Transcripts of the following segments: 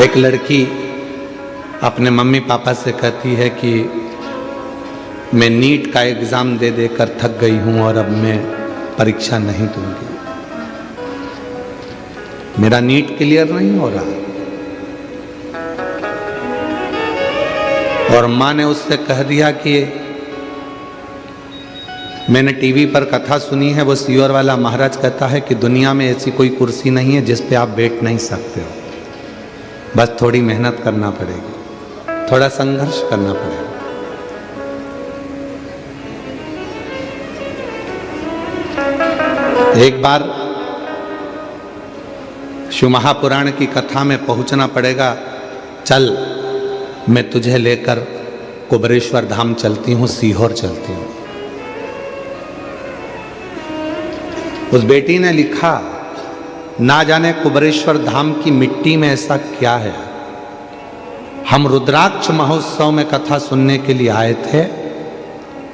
एक लड़की अपने मम्मी पापा से कहती है कि मैं नीट का एग्ज़ाम दे देकर थक गई हूँ और अब मैं परीक्षा नहीं दूंगी, मेरा नीट क्लियर नहीं हो रहा। और माँ ने उससे कह दिया कि मैंने टीवी पर कथा सुनी है, वो सीहोर वाला महाराज कहता है कि दुनिया में ऐसी कोई कुर्सी नहीं है जिस पे आप बैठ नहीं सकते हो, बस थोड़ी मेहनत करना पड़ेगी, थोड़ा संघर्ष करना पड़ेगा। एक बार शिव महापुराण की कथा में पहुंचना पड़ेगा। चल मैं तुझे लेकर कुबरेश्वर धाम चलती हूँ, सीहोर चलती हूँ। उस बेटी ने लिखा, ना जाने कुबरेश्वर धाम की मिट्टी में ऐसा क्या है, हम रुद्राक्ष महोत्सव में कथा सुनने के लिए आए थे,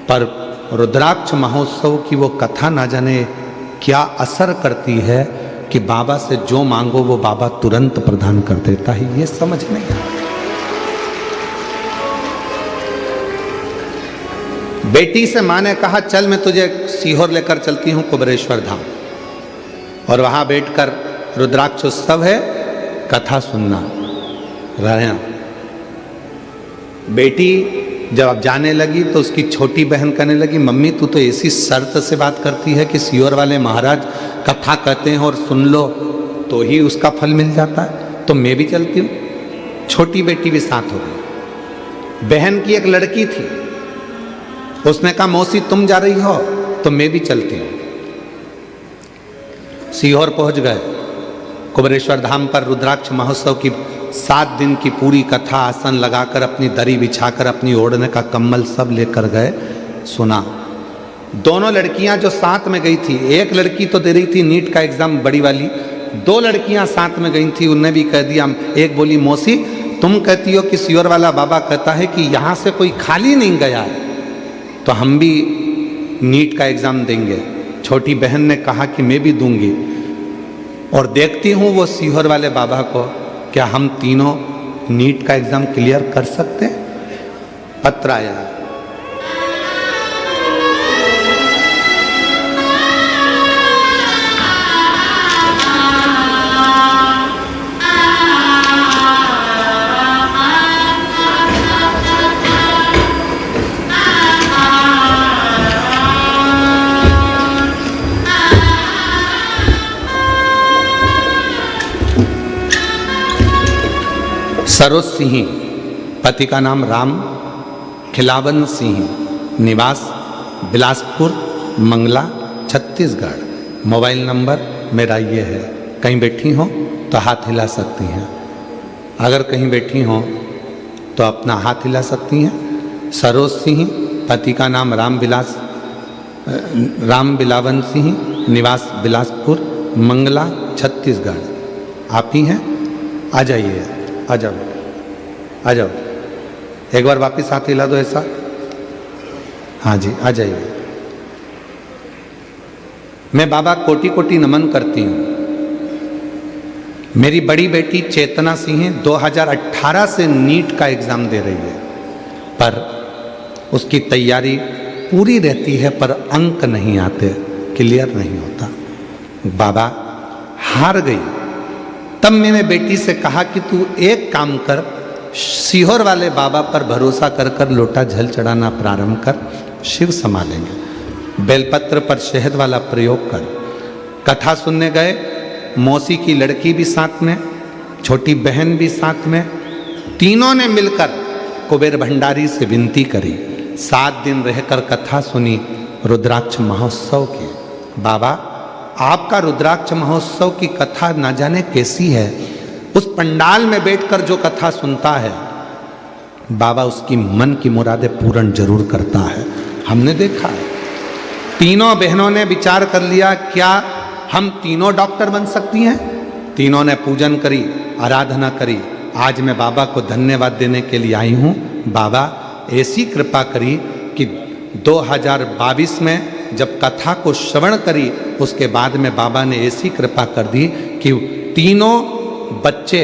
पर रुद्राक्ष महोत्सव की वो कथा ना जाने क्या असर करती है कि बाबा से जो मांगो वो बाबा तुरंत प्रदान कर देता है। ये समझ नहीं आता। बेटी से माँ ने कहा, चल मैं तुझे सीहोर लेकर चलती हूँ कुबरेश्वर धाम, और वहां बैठकर रुद्राक्ष उत्सव है, कथा सुनना रहना। बेटी जब अब जाने लगी तो उसकी छोटी बहन कहने लगी, मम्मी तू तो ऐसी शर्त से बात करती है कि सीहोर वाले महाराज कथा कहते हैं और सुन लो तो ही उसका फल मिल जाता है, तो मैं भी चलती हूँ। छोटी बेटी भी साथ हो गई। बहन की एक लड़की थी, उसने कहा मौसी तुम जा रही हो तो मैं भी चलती हूँ। सीहोर पहुंच गए। कुबरेश्वर धाम पर रुद्राक्ष महोत्सव की 7 दिन की पूरी कथा आसन लगाकर, अपनी दरी बिछाकर, अपनी ओढ़ने का कम्बल सब लेकर गए। सुना। दोनों लड़कियां जो साथ में गई थी, एक लड़की तो दे रही थी नीट का एग्जाम बड़ी वाली, 2 लड़कियां साथ में गई थी, उनने भी कह दिया। एक बोली, मौसी तुम कहती हो कि सीहोर वाला बाबा कहता है कि यहां से कोई खाली नहीं गया है, तो हम भी नीट का एग्जाम देंगे। छोटी बहन ने कहा कि मैं भी दूंगी, और देखती हूँ वो सीहोर वाले बाबा को, क्या हम तीनों नीट का एग्जाम क्लियर कर सकते हैं। पत्र आया। सरोज सिंह, पति का नाम राम खिलावन सिंह, निवास बिलासपुर मंगला छत्तीसगढ़। मोबाइल नंबर मेरा ये है। कहीं बैठी हो तो हाथ हिला सकती हैं, अगर कहीं बैठी हो तो अपना हाथ हिला सकती हैं। सरोज सिंह, पति का नाम राम बिलावन सिंह, निवास बिलासपुर मंगला छत्तीसगढ़। आप ही हैं? आ जाइए, आ जाओ, आ जाओ। एक बार वापस हाथ हिला दो ऐसा। हाँ जी, आ जाइए। मैं बाबा कोटि कोटि नमन करती हूँ। मेरी बड़ी बेटी चेतना सिंह 2018 से नीट का एग्जाम दे रही है, पर उसकी तैयारी पूरी रहती है, पर अंक नहीं आते, क्लियर नहीं होता। बाबा हार गई। तब मैंने बेटी से कहा कि तू एक काम कर, सीहोर वाले बाबा पर भरोसा कर कर लोटा जल चढ़ाना प्रारंभ कर, शिव संभालेंगे। बेलपत्र पर शहद वाला प्रयोग कर। कथा सुनने गए, मौसी की लड़की भी साथ में, छोटी बहन भी साथ में, तीनों ने मिलकर कुबेर भंडारी से विनती करी। 7 दिन रहकर कथा सुनी रुद्राक्ष महोत्सव की। बाबा आपका रुद्राक्ष महोत्सव की कथा न जाने कैसी है, उस पंडाल में बैठकर जो कथा सुनता है, बाबा उसकी मन की मुरादें पूर्ण जरूर करता है। हमने देखा है। तीनों बहनों ने विचार कर लिया, क्या हम तीनों डॉक्टर बन सकती हैं? तीनों ने पूजन करी, आराधना करी। आज मैं बाबा को धन्यवाद देने के लिए आई हूँ। बाबा ऐसी कृपा करी कि 2022 में जब कथा को श्रवण करी, उसके बाद में बाबा ने ऐसी कृपा कर दी कि तीनों बच्चे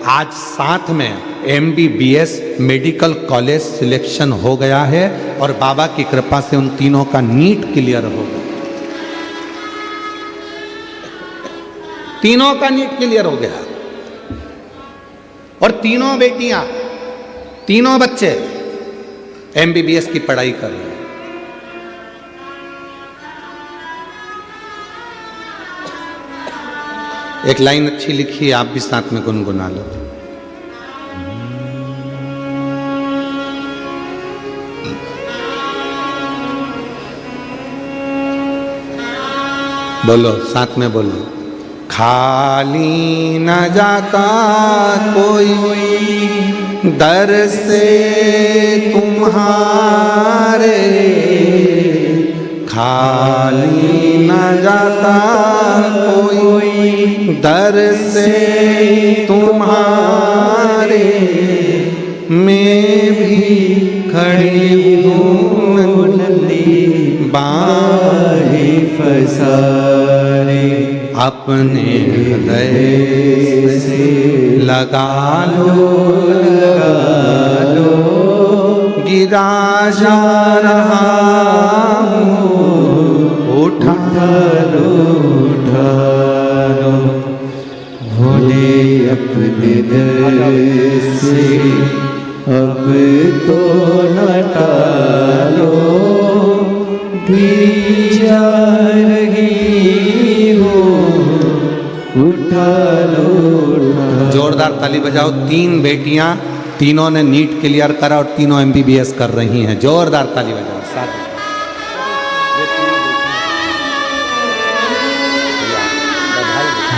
आज साथ में MBBS मेडिकल कॉलेज सिलेक्शन हो गया है और बाबा की कृपा से उन तीनों का नीट क्लियर हो गया। तीनों का नीट क्लियर हो गया और तीनों बेटियां, तीनों बच्चे MBBS की पढ़ाई कर रहे हैं। एक लाइन अच्छी लिखी है, आप भी साथ में गुनगुना लो। बोलो, साथ में बोलो। खाली न जाता कोई दर से तुम्हारे, खाली न जाता कोई दर से तुम्हारे, मैं भी खड़ी हूँ नन्ही बाहें फसारे, अपने हृदय से लगा लो, गिरा जा रहा हूँ, उठा लो, भोले अपने दर से अब तो न टालो, गिरी जा रही हो, उठा लो। जोरदार ताली बजाओ। 3 बेटियां, तीनों ने नीट क्लियर करा और तीनों MBBS कर रही हैं। जोरदार ताली बजाओ। साथ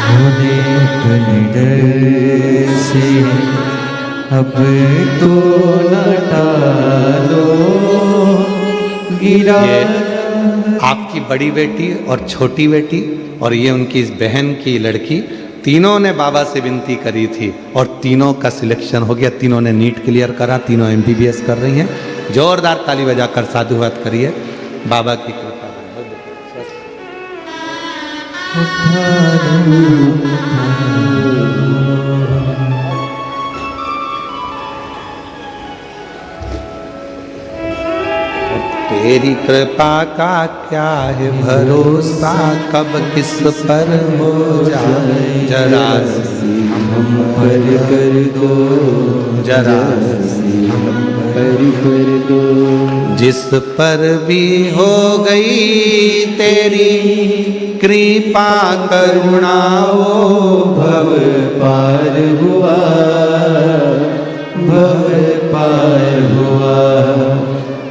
भोले अपने डर से अब तो न टालो, गिरा। ये आपकी बड़ी बेटी और छोटी बेटी और ये उनकी इस बहन की लड़की, तीनों ने बाबा से विनती करी थी और तीनों का सिलेक्शन हो गया। तीनों ने नीट क्लियर करा, तीनों MBBS कर रही हैं। जोरदार ताली बजाकर साधुवाद करिए। बाबा की कृपा। तेरी कृपा का क्या है भरोसा, कब किस पर हो जाए, जरा हम पर कर दो, जरा हम पर कर दो। जिस पर भी हो गई तेरी कृपा करुणा, वो भव पार हुआ, भव पार हुआ।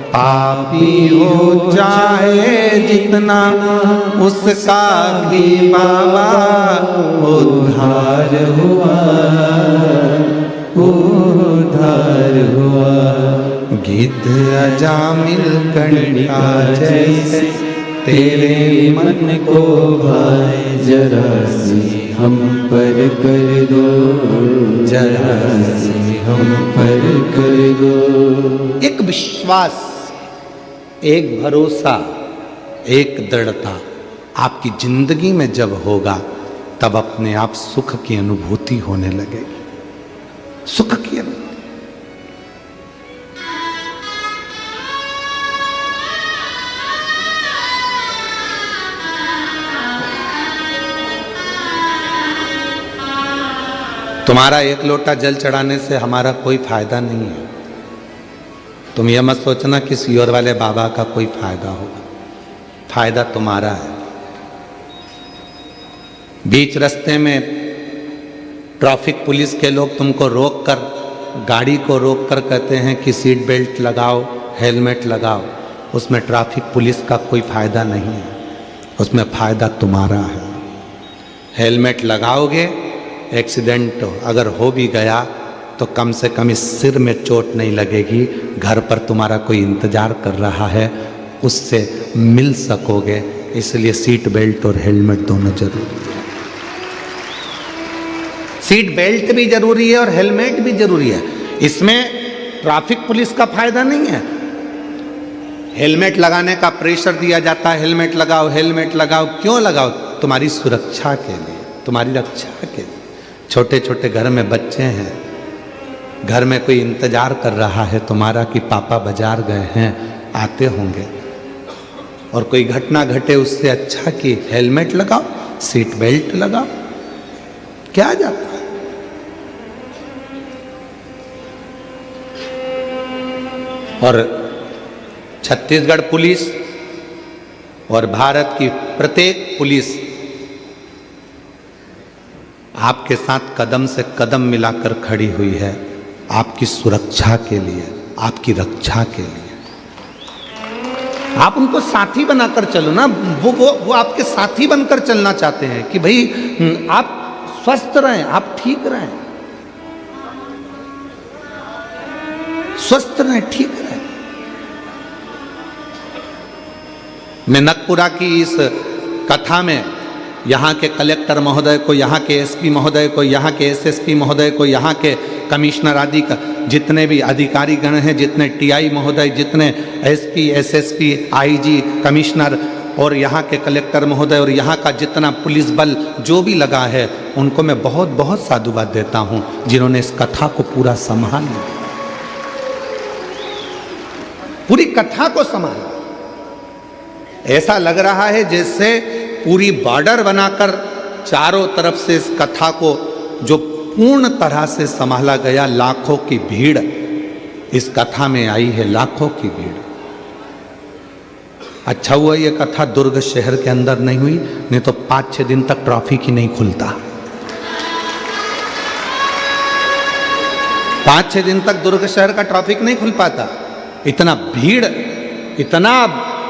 पापी हो चाहे जितना उसका भी बाबा उद्धार हुआ, उद्धार हुआ। गिद्ध अजामिल कणिका जैसे तेरे मन को भाए, जरा सी हम पर कर दो, जरा सी हम पर कर दो। एक विश्वास, एक भरोसा, एक दृढ़ता आपकी जिंदगी में जब होगा तब अपने आप सुख की अनुभूति होने लगेगी। सुख की अनुभूति। तुम्हारा एक लोटा जल चढ़ाने से हमारा कोई फायदा नहीं है। तुम यह मत सोचना कि सियोर वाले बाबा का कोई फायदा होगा। फायदा तुम्हारा है। बीच रास्ते में ट्रैफिक पुलिस के लोग तुमको रोक कर, गाड़ी को रोक कर कहते हैं कि सीट बेल्ट लगाओ, हेलमेट लगाओ। उसमें ट्रैफिक पुलिस का कोई फायदा नहीं है, उसमें फायदा तुम्हारा है। हेलमेट लगाओगे, एक्सीडेंट अगर हो भी गया तो कम से कम इस सिर में चोट नहीं लगेगी। घर पर तुम्हारा कोई इंतजार कर रहा है, उससे मिल सकोगे। इसलिए सीट बेल्ट और हेलमेट दोनों जरूरी है। सीट बेल्ट भी जरूरी है और हेलमेट भी जरूरी है। इसमें ट्रैफिक पुलिस का फायदा नहीं है। हेलमेट लगाने का प्रेशर दिया जाता है, हेलमेट लगाओ, हेलमेट लगाओ। क्यों लगाओ? तुम्हारी सुरक्षा के लिए, तुम्हारी रक्षा के लिए। छोटे छोटे घर में बच्चे हैं, घर में कोई इंतजार कर रहा है तुम्हारा कि पापा बाजार गए हैं, आते होंगे, और कोई घटना घटे उससे अच्छा कि हेलमेट लगाओ, सीट बेल्ट लगाओ, क्या जाता है। और छत्तीसगढ़ पुलिस और भारत की प्रत्येक पुलिस आपके साथ कदम से कदम मिलाकर खड़ी हुई है, आपकी सुरक्षा के लिए, आपकी रक्षा के लिए। आप उनको साथी बनाकर चलो ना, वो आपके साथी बनकर चलना चाहते हैं कि भाई आप स्वस्थ रहें, आप ठीक रहें, स्वस्थ रहें, ठीक रहें। मैं नगपुरा की इस कथा में यहाँ के कलेक्टर महोदय को, यहाँ के एसपी महोदय को, यहाँ के एसएसपी महोदय को, यहाँ के कमिश्नर आदि का जितने भी अधिकारी गण हैं, जितने टीआई महोदय, जितने एसपी, एसएसपी, आईजी, कमिश्नर और यहाँ के कलेक्टर महोदय और यहाँ का जितना पुलिस बल जो भी लगा है, उनको मैं बहुत बहुत साधुवाद देता हूँ जिन्होंने इस कथा को पूरा संभाल लिया, पूरी कथा को संभाला। ऐसा लग रहा है जैसे पूरी बॉर्डर बनाकर चारों तरफ से इस कथा को जो पूर्ण तरह से संभाला गया। लाखों की भीड़ इस कथा में आई है, लाखों की भीड़। अच्छा हुआ ये कथा दुर्ग शहर के अंदर नहीं हुई, नहीं तो 5-6 दिन तक ट्रैफिक ही नहीं खुलता। 5-6 दिन तक दुर्ग शहर का ट्रैफिक नहीं खुल पाता। इतना भीड़, इतना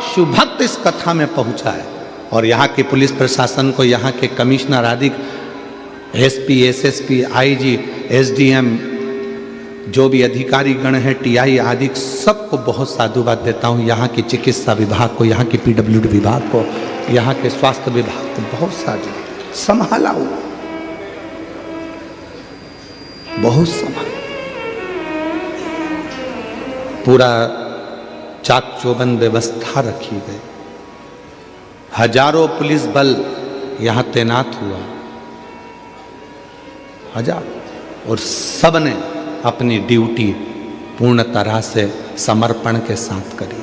शिवभक्त इस कथा में पहुंचा है। और यहाँ की पुलिस प्रशासन को, यहाँ के कमिश्नर आदि, एसपी, एसएसपी, आईजी, एसडीएम, जो भी अधिकारी गण हैं, टीआई आदि, सबको बहुत साधुवाद देता हूँ। यहाँ की चिकित्सा विभाग को, यहाँ के पीडब्ल्यूडी विभाग को, यहाँ के स्वास्थ्य विभाग को बहुत साधु संभाला हुआ, बहुत संभाला। पूरा चाक चौबंद व्यवस्था रखी गई, हजारों पुलिस बल यहाँ तैनात हुआ, हजार, और सब ने अपनी ड्यूटी पूर्ण तरह से समर्पण के साथ करी।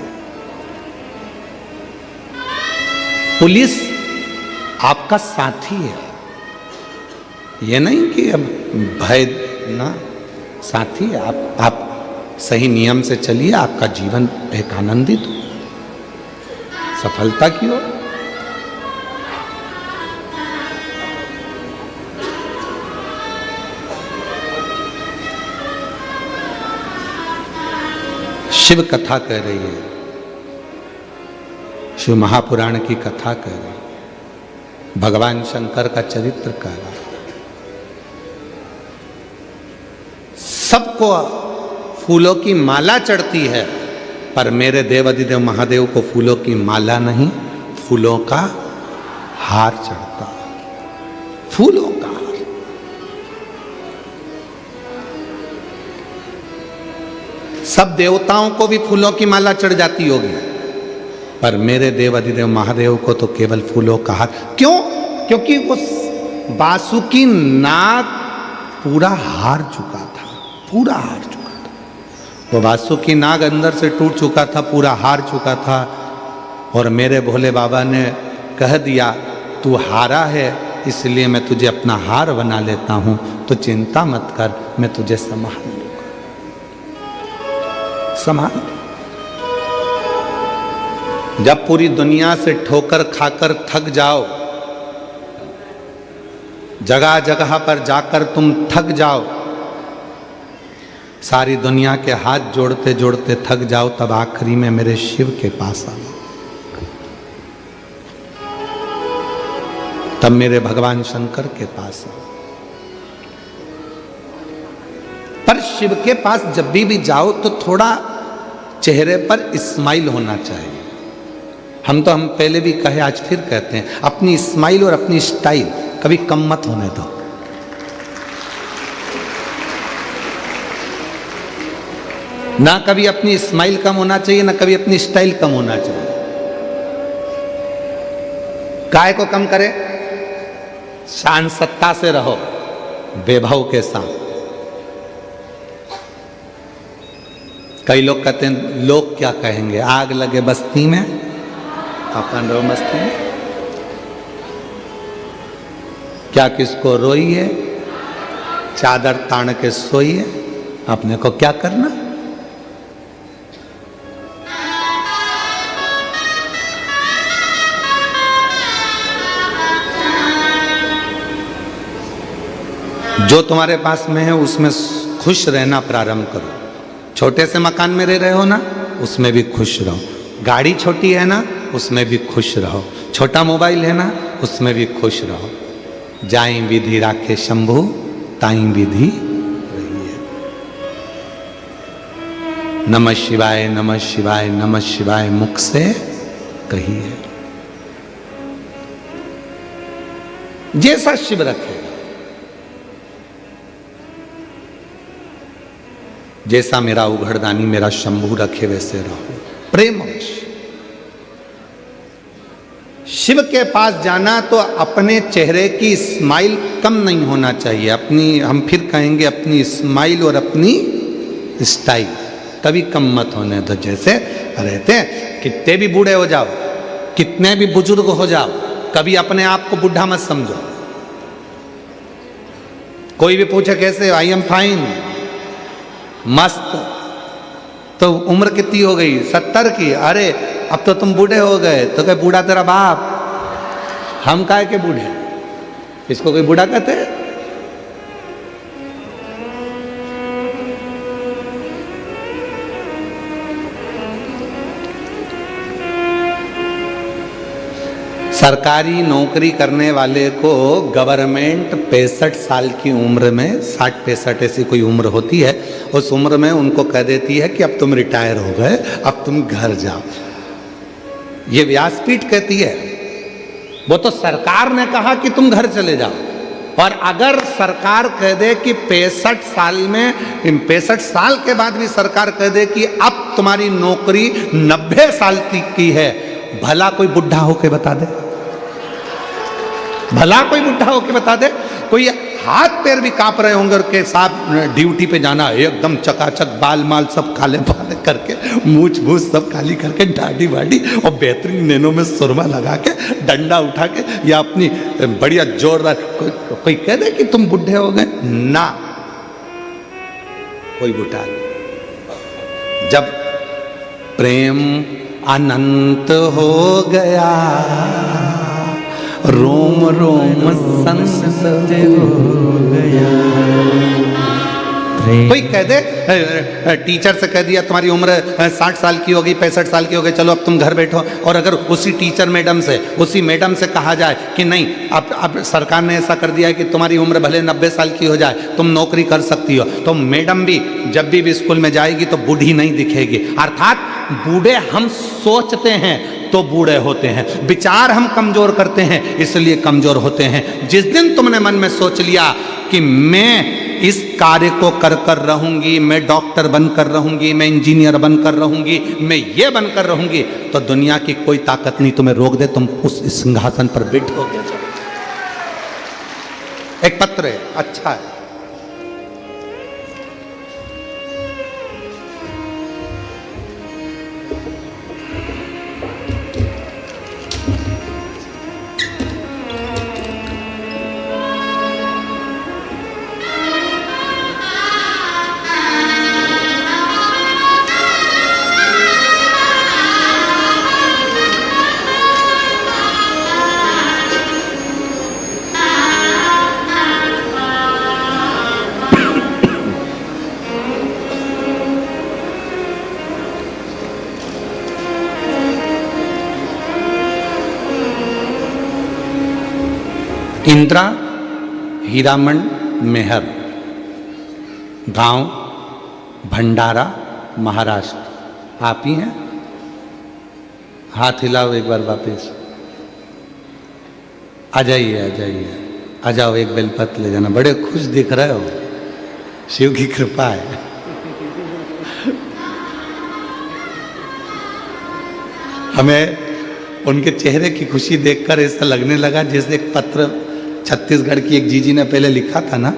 पुलिस आपका साथी है, ये नहीं कि अब भय ना, साथी है। आप सही नियम से चलिए, आपका जीवन एक आनंदित हो, सफलता की ओर। शिव कथा कह रही है, शिव महापुराण की कथा कह रही है, भगवान शंकर का चरित्र कह रहा है। सबको फूलों की माला चढ़ती है, पर मेरे देवाधिदेव महादेव को फूलों की माला नहीं, फूलों का हार चढ़ता है, फूलों का हार। सब देवताओं को भी फूलों की माला चढ़ जाती होगी, पर मेरे देवाधिदेव महादेव को तो केवल फूलों का हार। क्यों? क्योंकि वो बासुकी नाग पूरा हार चुका था, पूरा हार चुका था। वो बासुकी नाग अंदर से टूट चुका था, पूरा हार चुका था। और मेरे भोले बाबा ने कह दिया, तू हारा है, इसलिए मैं तुझे अपना हार बना लेता हूं, तो चिंता मत कर, मैं तुझे संभाल लूंगा, संभाल। जब पूरी दुनिया से ठोकर खाकर थक जाओ, जगह जगह पर जाकर तुम थक जाओ, सारी दुनिया के हाथ जोड़ते जोड़ते थक जाओ, तब आखिरी में मेरे शिव के पास आओ, तब मेरे भगवान शंकर के पास आओ। पर शिव के पास जब भी जाओ तो थोड़ा चेहरे पर स्माइल होना चाहिए। हम पहले भी कहे, आज फिर कहते हैं, अपनी स्माइल और अपनी स्टाइल कभी कम मत होने दो। ना कभी अपनी स्माइल कम होना चाहिए, ना कभी अपनी स्टाइल कम होना चाहिए। काय को कम करे, शान सत्ता से रहो, वैभव के साथ। कई लोग कहते हैं लोग क्या कहेंगे, आग लगे बस्ती में अपन रहो मस्ती में। क्या किसको रोइए, चादर तान के सोइए, अपने को क्या करना। जो तुम्हारे पास में है उसमें खुश रहना प्रारंभ करो। छोटे से मकान में रह रहे हो ना, उसमें भी खुश रहो। गाड़ी छोटी है ना, उसमें भी खुश रहो। छोटा मोबाइल है ना, उसमें भी खुश रहो। जाई विधि राखे शंभु, ताई विधि रहिए। नमः शिवाय नमः शिवाय नमः शिवाय मुख से कहिए। जैसा शिव रखेगा, जैसा मेरा उघड़दानी मेरा शंभू रखे वैसे रहो। प्रेम अवश्य। शिव के पास जाना तो अपने चेहरे की स्माइल कम नहीं होना चाहिए। अपनी, हम फिर कहेंगे, अपनी स्माइल और अपनी स्टाइल कभी कम मत होने दो। जैसे रहते हैं, कितने भी बूढ़े हो जाओ, कितने भी बुजुर्ग हो जाओ, कभी अपने आप को बुढ़ा मत समझो। कोई भी पूछे कैसे, आई एम फाइन, मस्त। तो उम्र कितनी हो गई, 70 की। अरे अब तो तुम बूढ़े हो गए। तो क्या बूढ़ा तेरा बाप, हम काहे के बूढ़े, इसको कोई बूढ़ा कहते हैं? सरकारी नौकरी करने वाले को गवर्नमेंट 65 साल की उम्र में, 60-65 ऐसी कोई उम्र होती है, उस उम्र में उनको कह देती है कि अब तुम रिटायर हो गए, अब तुम घर जाओ। ये व्यासपीठ कहती है। वो तो सरकार ने कहा कि तुम घर चले जाओ। और अगर सरकार कह दे कि 65 साल में, 65 साल के बाद भी सरकार कह दे कि अब तुम्हारी नौकरी 90 साल तक की है, भला कोई बुढ़ा होके बता दे? भला कोई बुढ़ा होके बता दे? कोई हाथ पैर भी कांप रहे होंगे के साथ ड्यूटी पे जाना, एकदम चकाचक बाल माल सब काले बाले करके, मूछ भूछ सब काली करके, दाढ़ी वाड़ी और बेहतरीन नैनों में सुरमा लगा के, डंडा उठा के, या अपनी बढ़िया जोरदार, कोई कह दे कि तुम बुढ़े हो गए ना। कोई बुढ़ा नहीं। जब प्रेम अनंत हो गया, रोम रोम संत हो गया। कोई कह दे, टीचर से कह दिया तुम्हारी उम्र 60 साल की होगी, 65 साल की हो गई, चलो अब तुम घर बैठो। और अगर उसी टीचर मैडम से, उसी मैडम से कहा जाए कि नहीं, अब सरकार ने ऐसा कर दिया है कि तुम्हारी उम्र भले 90 साल की हो जाए, तुम नौकरी कर सकती हो, तो मैडम भी जब भी स्कूल में जाएगी तो बूढ़ी नहीं दिखेगी। अर्थात बूढ़े हम सोचते हैं तो बूढ़े होते हैं, विचार हम कमजोर करते हैं इसलिए कमजोर होते हैं। जिस दिन तुमने मन में सोच लिया कि मैं इस कार्य को कर कर रहूंगी, मैं डॉक्टर बनकर रहूंगी, मैं इंजीनियर बनकर रहूंगी, मैं ये बनकर रहूंगी, तो दुनिया की कोई ताकत नहीं तुम्हें रोक दे, तुम उस सिंहासन पर बैठोगे। एक पत्र है, अच्छा है। इंदिरा हीरामन मेहर, गांव भंडारा, महाराष्ट्र। आप ही हैं? हाथ हिलाओ एक बार वापस। आ जाइए, आ जाइए, आ जाओ, एक बेलपत्र ले जाना। बड़े खुश दिख रहे हो, शिव की कृपा है। हमें उनके चेहरे की खुशी देखकर ऐसा लगने लगा जैसे एक पत्र छत्तीसगढ़ की एक जीजी ने पहले लिखा था ना,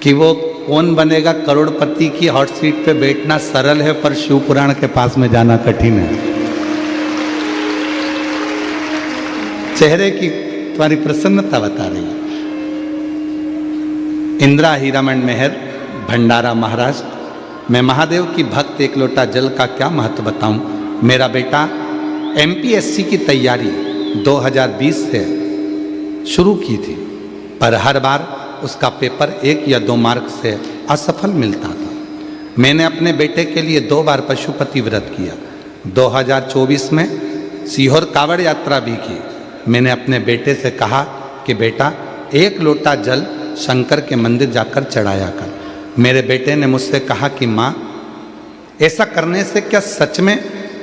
कि वो कौन बनेगा करोड़पति की हॉट सीट पे बैठना सरल है, पर शिव पुराण के पास में जाना कठिन है। चेहरे की तुम्हारी प्रसन्नता बता रही है। इंदिरा हीरामन मेहर, भंडारा, महाराष्ट्र। मैं महादेव की भक्त, एक लोटा जल का क्या महत्व बताऊं। मेरा बेटा एमपीएससी की तैयारी 2020 से शुरू की थी, पर हर बार उसका पेपर 1 या 2 मार्क से असफल मिलता था। मैंने अपने बेटे के लिए 2 बार पशुपति व्रत किया। 2024 में सीहोर कावड़ यात्रा भी की। मैंने अपने बेटे से कहा कि बेटा 1 लोटा जल शंकर के मंदिर जाकर चढ़ाया कर। मेरे बेटे ने मुझसे कहा कि माँ, ऐसा करने से क्या सच में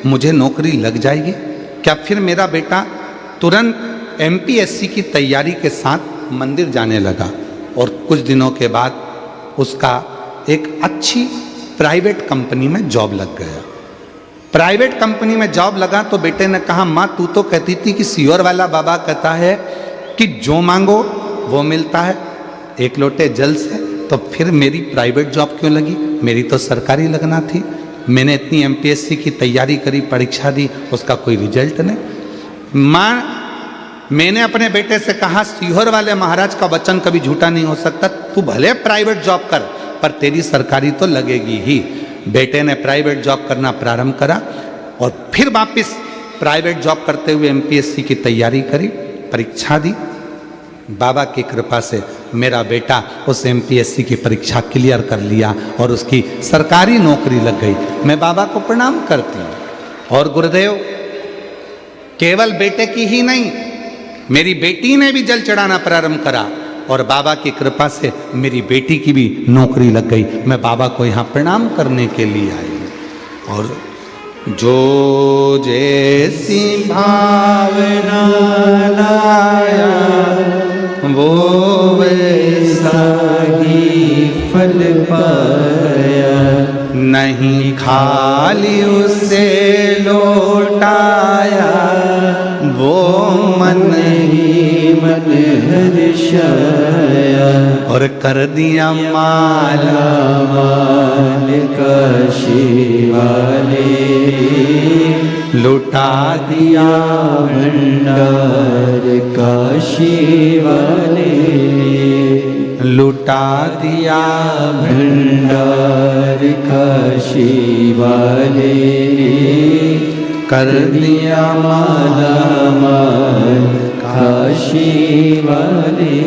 मुझे नौकरी लग जाएगी? क्या फिर मेरा बेटा तुरंत एमपीएससी की तैयारी के साथ मंदिर जाने लगा और कुछ दिनों के बाद उसका एक अच्छी प्राइवेट कंपनी में जॉब लग गया। प्राइवेट कंपनी में जॉब लगा तो बेटे ने कहा, माँ तू तो कहती थी कि सीहोर वाला बाबा कहता है कि जो मांगो वो मिलता है 1 लोटे जल से, तो फिर मेरी प्राइवेट जॉब क्यों लगी? मेरी तो सरकारी लगना थी। मैंने इतनी एमपीएससी की तैयारी करी, परीक्षा दी, उसका कोई रिजल्ट नहीं। माँ, मैंने अपने बेटे से कहा, सीहोर वाले महाराज का वचन कभी झूठा नहीं हो सकता। तू भले प्राइवेट जॉब कर, पर तेरी सरकारी तो लगेगी ही। बेटे ने प्राइवेट जॉब करना प्रारंभ करा और फिर वापस प्राइवेट जॉब करते हुए एमपीएससी की तैयारी करी, परीक्षा दी। बाबा की कृपा से मेरा बेटा उस एमपीएससी की परीक्षा क्लियर कर लिया और उसकी सरकारी नौकरी लग गई। मैं बाबा को प्रणाम करती हूँ। और गुरुदेव, केवल बेटे की ही नहीं, मेरी बेटी ने भी जल चढ़ाना प्रारंभ करा और बाबा की कृपा से मेरी बेटी की भी नौकरी लग गई। मैं बाबा को यहाँ प्रणाम करने के लिए आई हूँ। और जो जैसी भावना लाया वो वैसा ही फल पाया, नहीं खाली उसे लौटाया वो मन ही मन हर्षाया। और कर दिया माला माल काशी वाले, लुटा दिया भंडार काशी वाले, लुटा दिया भंडार काशी वाले, कर दिया माला माल काशी वाले,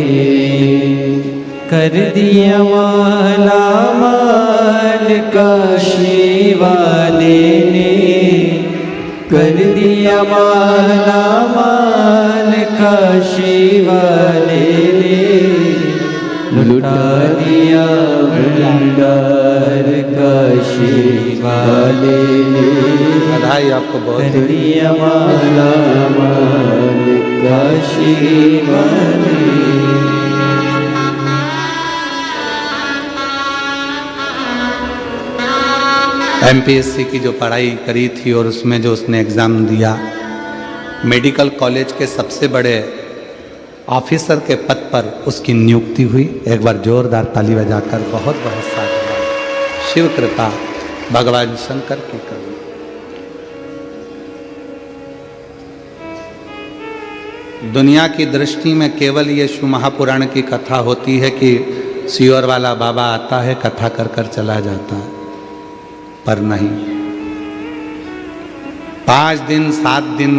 कर दिया माला माल काशी वाले ने, कर दिया माला माल काशी वाले ने, लुटा दिया भंडार काशी वाले ने। बधाई आपको बहुत। कर दिया माला माल काशी वाले। एमपीएससी की जो पढ़ाई करी थी और उसमें जो उसने एग्ज़ाम दिया, मेडिकल कॉलेज के सबसे बड़े ऑफिसर के पद पर उसकी नियुक्ति हुई। एक बार जोरदार ताली बजाकर बहुत बहुत साधुवाद। शिव कृपा, भगवान शंकर की कृपा। दुनिया की दृष्टि में केवल ये शिव महापुराण की कथा होती है कि सीहोर वाला बाबा आता है, कथा कर कर चला जाता है, पर नहीं। 5 दिन 7 दिन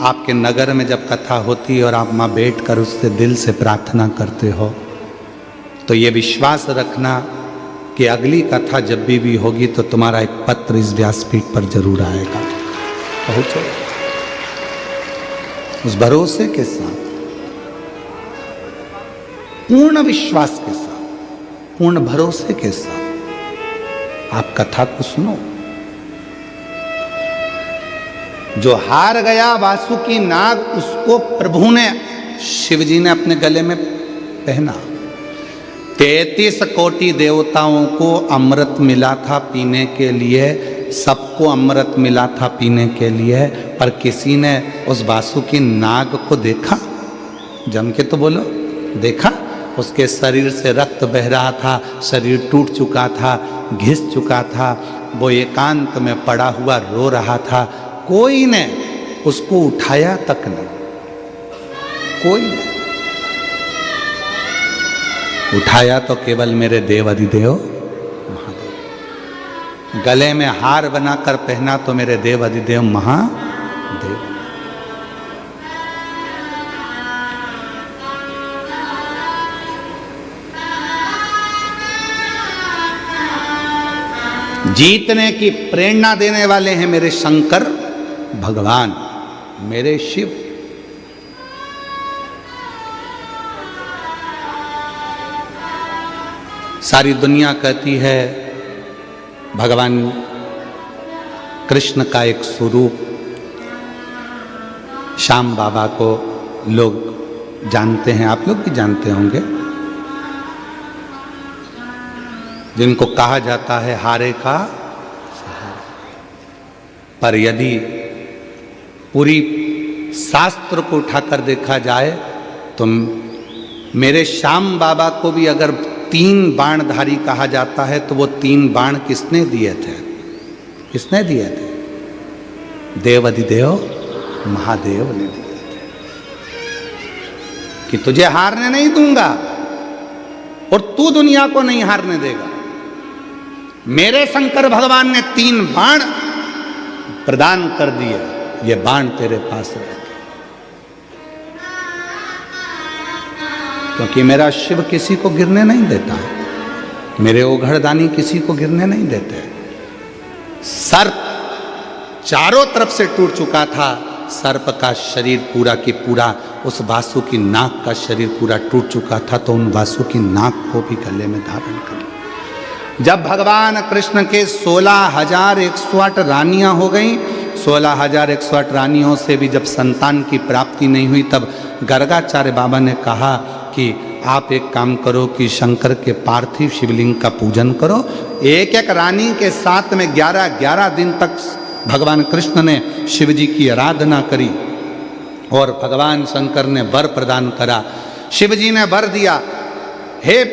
आपके नगर में जब कथा होती है और आप वहाँ बैठ कर उससे दिल से प्रार्थना करते हो, तो ये विश्वास रखना कि अगली कथा जब भी होगी तो तुम्हारा एक पत्र इस व्यासपीठ पर जरूर आएगा। पहुँचो उस भरोसे के साथ, पूर्ण विश्वास के साथ, पूर्ण भरोसे के साथ आप कथा को सुनो। जो हार गया वासुकी नाग, उसको प्रभु ने, शिव जी ने अपने गले में पहना। 33 कोटि देवताओं को अमृत मिला था पीने के लिए, सबको अमृत मिला था पीने के लिए, पर किसी ने उस वासुकी नाग को देखा? जम के तो बोलो, देखा? उसके शरीर से रक्त बह रहा था, शरीर टूट चुका था, घिस चुका था, वो एकांत में पड़ा हुआ रो रहा था। कोई ने उसको उठाया तक नहीं, कोई ने उठाया तो केवल मेरे देव अधिदेव महादेव। गले में हार बनाकर पहना तो मेरे देव अधिदेव महादेव। जीतने की प्रेरणा देने वाले हैं मेरे शंकर भगवान, मेरे शिव। सारी दुनिया कहती है भगवान कृष्ण का एक स्वरूप श्याम बाबा को लोग जानते हैं, आप लोग भी जानते होंगे, जिनको कहा जाता है हारे का सहारा। पर यदि पूरी शास्त्र को उठाकर देखा जाए तो मेरे श्याम बाबा को भी अगर 3 बाणधारी कहा जाता है तो वो 3 बाण किसने दिए थे? किसने दिए थे? देव अधिदेव महादेव ने दिए थे कि तुझे हारने नहीं दूंगा और तू दुनिया को नहीं हारने देगा। मेरे शंकर भगवान ने 3 बाण प्रदान कर दिए, ये बाण तेरे पास रहे, क्योंकि मेरा शिव किसी को गिरने नहीं देता, मेरे ओघड़दानी किसी को गिरने नहीं देते। सर्प चारों तरफ से टूट चुका था, सर्प का शरीर पूरा की पूरा, उस वासु की नाक का शरीर पूरा टूट चुका था, तो उन वासु की नाक को भी गले में धारण कर लिया। जब भगवान कृष्ण के 16,108 रानियां हो गई, 16,108 रानियों से भी जब संतान की प्राप्ति नहीं हुई, तब गर्गाचार्य बाबा ने कहा कि आप एक काम करो कि शंकर के पार्थिव शिवलिंग का पूजन करो। एक एक रानी के साथ में 11-11 दिन तक भगवान कृष्ण ने शिव जी की आराधना करी और भगवान शंकर ने वर प्रदान करा। शिव जी ने वर दिया, हे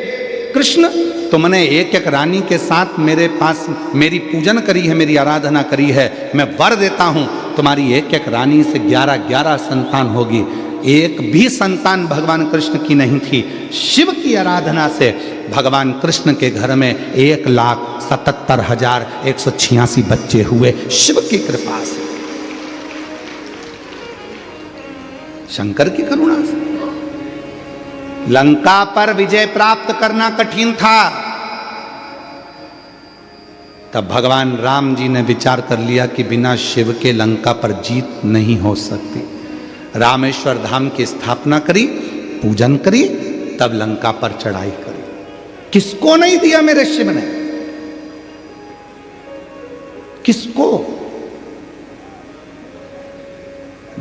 कृष्ण तुमने एक एक रानी के साथ मेरे पास मेरी पूजन करी है, मेरी आराधना करी है, मैं वर देता हूँ तुम्हारी एक एक रानी से 11-11 संतान होगी। एक भी संतान भगवान कृष्ण की नहीं थी। शिव की आराधना से भगवान कृष्ण के घर में 1,77,186 बच्चे हुए, शिव की कृपा से, शंकर की करुणा से। लंका पर विजय प्राप्त करना कठिन था, तब भगवान राम जी ने विचार कर लिया कि बिना शिव के लंका पर जीत नहीं हो सकती। रामेश्वर धाम की स्थापना करी, पूजन करी, तब लंका पर चढ़ाई करी। किसको नहीं दिया मेरे शिव ने? किसको?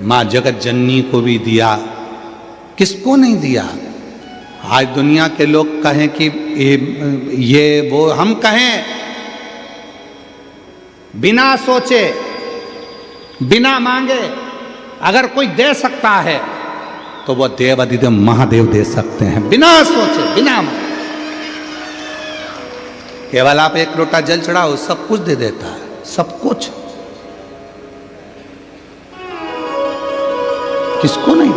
मां जगत जननी को भी दिया, किसको नहीं दिया? आज दुनिया के लोग कहें कि ये वो, हम कहें बिना सोचे बिना मांगे अगर कोई दे सकता है तो वो देव अधिदेव महादेव दे सकते हैं, बिना सोचे बिना मांगे। केवल आप एक लोटा जल चढ़ाओ, सब कुछ दे देता है, सब कुछ। किसको नहीं?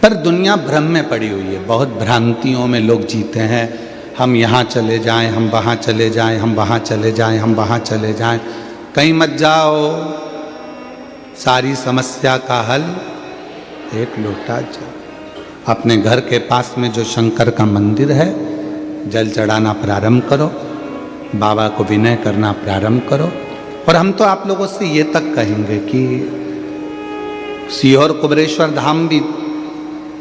पर दुनिया भ्रम में पड़ी हुई है, बहुत भ्रांतियों में लोग जीते हैं। हम यहाँ चले जाएं, हम वहाँ चले जाएं, हम वहाँ चले जाएं, हम वहाँ चले जाएं। कहीं मत जाओ, सारी समस्या का हल एक लोटा जल। अपने घर के पास में जो शंकर का मंदिर है, जल चढ़ाना प्रारंभ करो, बाबा को विनय करना प्रारंभ करो। और हम तो आप लोगों से ये तक कहेंगे कि सीहोर कुबेरेश्वर धाम भी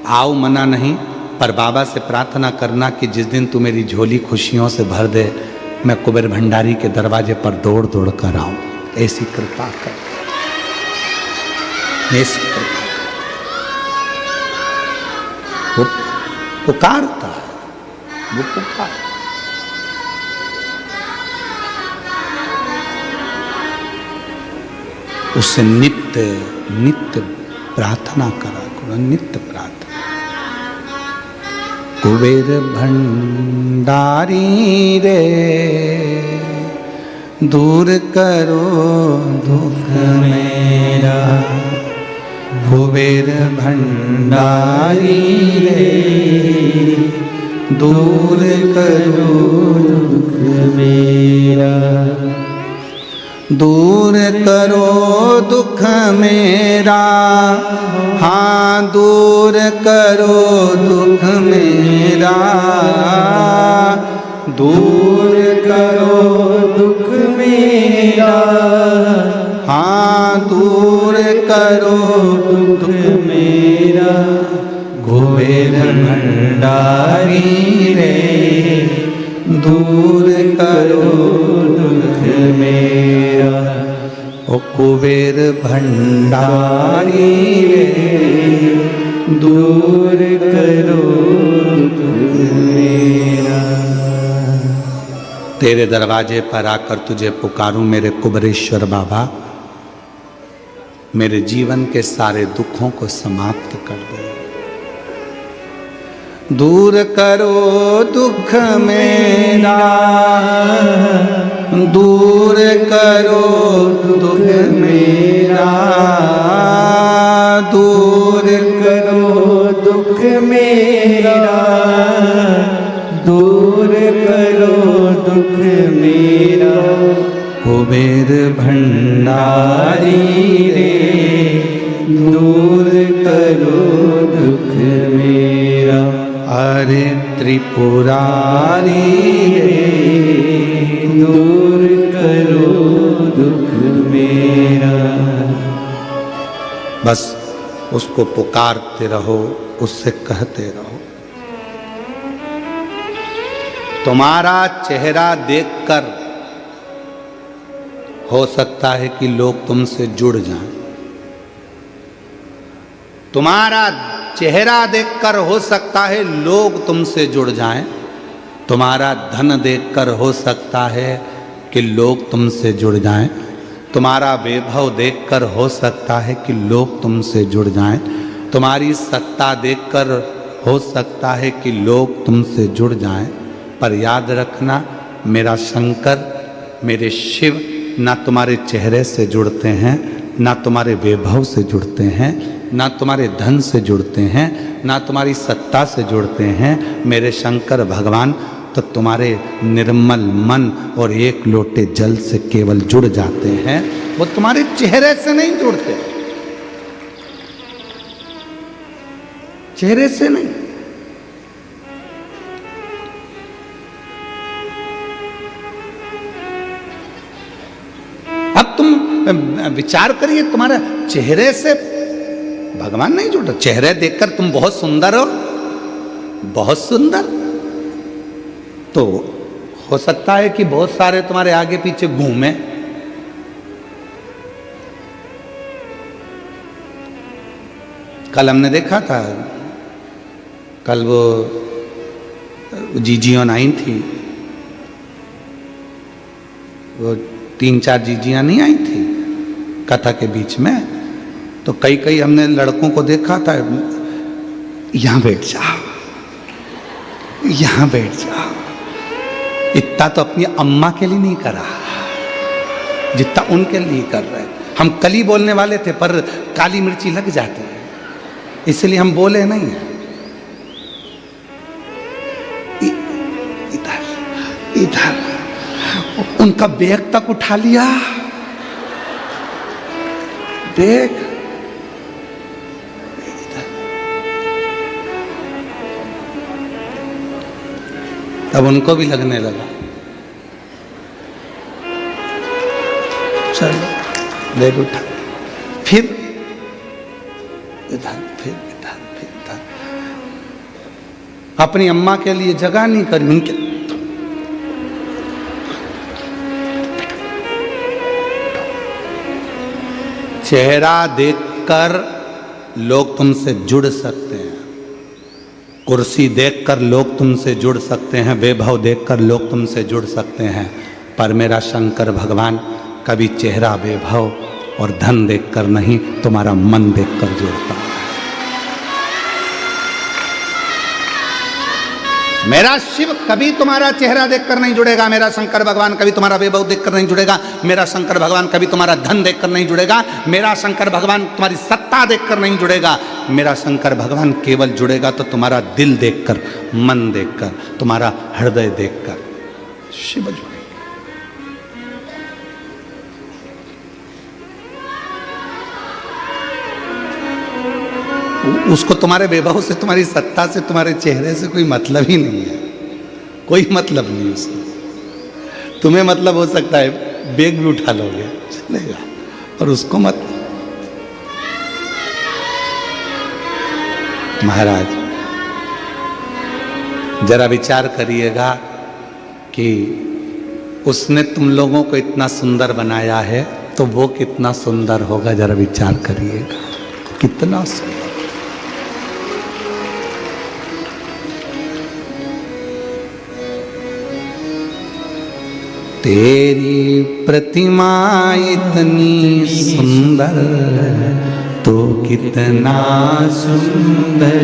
आओ, मना नहीं, पर बाबा से प्रार्थना करना कि जिस दिन तू मेरी झोली खुशियों से भर दे, मैं कुबेर भंडारी के दरवाजे पर दौड़ दौड़ कर आऊं। ऐसी कृपा कर, ऐसी कृपा कर। वो पुकारता है, वो पुकार। उससे नित्य नित्य प्रार्थना करा करो, नित्य प्रार्थना। कुबेर भंडारी रे दूर करो दुख मेरा, कुबेर भंडारी रे दूर करो दुख मेरा, दूर करो दुख मेरा, हाँ दूर करो दुख मेरा, दूर करो दुख मेरा, हाँ दूर करो दुख मेरा, कुबेर भंडारी रे दूर करो दुख मेरा। ओ कुबेर भंडारी रे दूर करो दुख मेरा। तेरे दरवाजे पर आकर तुझे पुकारूं मेरे कुबरेश्वर बाबा, मेरे जीवन के सारे दुखों को समाप्त कर दो। दूर करो दुख मेरा, दूर करो दुख मेरा, दूर करो दुख मेरा, दूर करो दुख मेरा, कुबेर भंडारी रे दूर करो दुख मेरा। अरे त्रिपुरारी रे दूर करो दुख मेरा। बस उसको पुकारते रहो, उससे कहते रहो। तुम्हारा चेहरा देखकर हो सकता है कि लोग तुमसे जुड़ जाएं। तुम्हारा चेहरा देखकर हो सकता है लोग तुमसे जुड़ जाएं। तुम्हारा धन देखकर हो सकता है कि लोग तुमसे जुड़ जाएं। तुम्हारा वैभव देखकर हो सकता है कि लोग तुमसे जुड़ जाएं। तुम्हारी सत्ता देखकर हो सकता है कि लोग तुमसे जुड़ जाएं। पर याद रखना, मेरा शंकर, मेरे शिव ना तुम्हारे चेहरे से जुड़ते हैं, ना तुम्हारे वैभव से जुड़ते हैं, ना तुम्हारे धन से जुड़ते हैं, ना तुम्हारी सत्ता से जुड़ते हैं। मेरे शंकर भगवान तो तुम्हारे निर्मल मन और एक लोटे जल से केवल जुड़ जाते हैं, वो तुम्हारे चेहरे से नहीं जुड़ते, चेहरे से नहीं। अब तुम विचार करिए, तुम्हारा चेहरे से भगवान नहीं जुड़ा। चेहरे देखकर तुम बहुत सुंदर हो, बहुत सुंदर, तो हो सकता है कि बहुत सारे तुम्हारे आगे पीछे घूमे। कल हमने देखा था, कल वो जीजियां आई थी, वो 3-4 जीजियां नहीं आई थी कथा के बीच में, तो कई हमने लड़कों को देखा था, यहां बैठ जाओ, यहां बैठ जाओ। इतना तो अपनी अम्मा के लिए नहीं करा जितना उनके लिए कर रहे। हम कली बोलने वाले थे पर काली मिर्ची लग जाती है, इसलिए हम बोले नहीं है। इधर इधर उनका बैग तक उठा लिया, बैग तब उनको भी लगने लगा, चलो बैग उठा, फिर इधर, फिर इधर, फिर इधर। अपनी अम्मा के लिए जगह नहीं करी उनके। चेहरा देखकर लोग तुमसे जुड़ सकते हैं, कुर्सी देखकर लोग तुमसे जुड़ सकते हैं, वैभव देखकर लोग तुमसे जुड़ सकते हैं, पर मेरा शंकर भगवान कभी चेहरा वैभव और धन देखकर नहीं, तुम्हारा मन देखकर जुड़ता है। मेरा शिव कभी तुम्हारा चेहरा देखकर नहीं जुड़ेगा, मेरा शंकर भगवान कभी तुम्हारा वैभव देखकर नहीं जुड़ेगा, मेरा शंकर भगवान कभी तुम्हारा धन देखकर नहीं जुड़ेगा, मेरा शंकर भगवान तुम्हारी सत्ता देखकर नहीं जुड़ेगा। मेरा शंकर भगवान केवल जुड़ेगा तो तुम्हारा दिल देखकर, मन देखकर, तुम्हारा हृदय देखकर शिव जुड़ेगा। उसको तुम्हारे वैभव से, तुम्हारी सत्ता से, तुम्हारे चेहरे से कोई मतलब ही नहीं है, कोई मतलब नहीं उसको। तुम्हें मतलब हो सकता है बैग भी उठा लोगे चलेगा, और उसको मत। महाराज जरा विचार करिएगा कि उसने तुम लोगों को इतना सुंदर बनाया है तो वो कितना सुंदर होगा, जरा विचार करिएगा कितना सुंदर। तेरी प्रतिमा इतनी सुंदर तो कितना सुंदर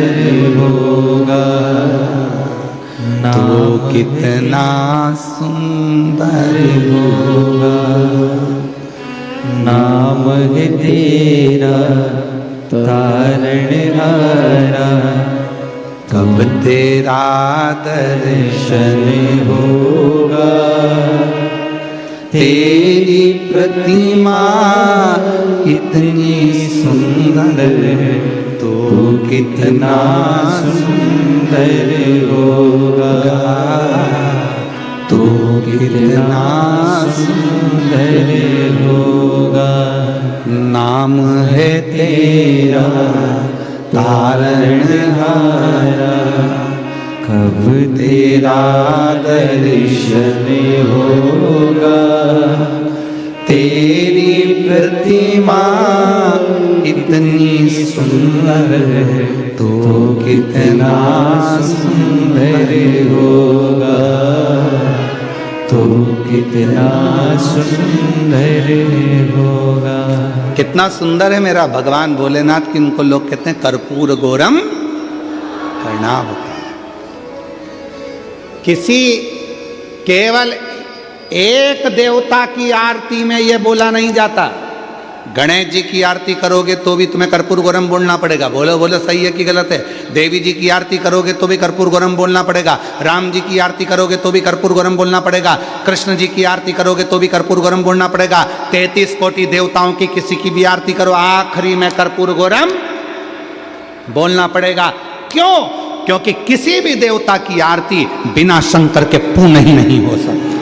होगा, तो कितना सुंदर होगा। नाम है तेरा तारणहारा, कब तेरा दर्शन होगा। तेरी प्रतिमा इतनी सुंदर तो कितना सुंदर होगा, तो कितना सुंदर होगा। नाम है तेरा तारणहारा, कब तेरा दर्शन होगा। तेरी प्रतिमा इतनी सुंदर तो कितना सुंदर होगा, तो कितना सुंदर होगा। कितना सुंदर है मेरा भगवान भोलेनाथ की उनको लोग कहते हैं कर्पूर गौरम कर्णावतार। किसी केवल एक देवता की आरती में यह बोला नहीं जाता। गणेश जी की आरती करोगे तो भी तुम्हें कर्पूर गौरम बोलना पड़ेगा। बोलो बोलो सही है कि गलत है। देवी जी की आरती करोगे तो भी कर्पूर गौरम बोलना पड़ेगा। राम जी की आरती करोगे तो भी कर्पूर गौरम बोलना पड़ेगा। कृष्ण जी की आरती करोगे तो भी कर्पूर गौरम बोलना पड़ेगा। 33 कोटि देवताओं की किसी की भी आरती करो, आखिरी में कर्पूर गौरम बोलना पड़ेगा। क्यों? क्योंकि किसी भी देवता की आरती बिना शंकर के पूर्ण ही नहीं हो सकती।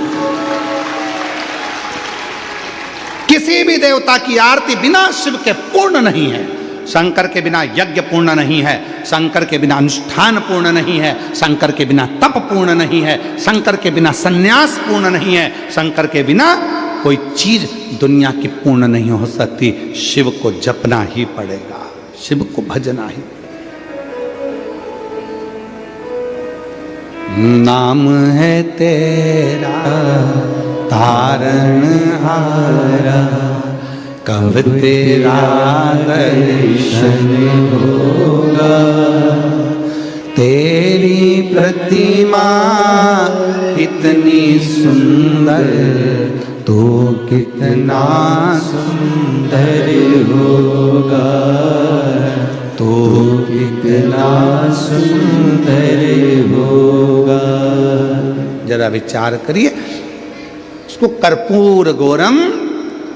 किसी भी देवता की आरती बिना शिव के पूर्ण नहीं है। शंकर के बिना यज्ञ पूर्ण नहीं है, शंकर के बिना अनुष्ठान पूर्ण नहीं है, शंकर के बिना तप पूर्ण नहीं है, शंकर के बिना सन्यास पूर्ण नहीं है, शंकर के बिना कोई चीज दुनिया की पूर्ण नहीं हो सकती। शिव को जपना ही पड़ेगा, शिव को भजना ही। नाम है तेरा तारणहारा, कब तेरा दर्शन होगा। तेरी प्रतिमा इतनी सुंदर तो कितना सुंदर होगा, तो कितना सुंदर होगा। जरा विचार करिए। उसको कर्पूर गौरम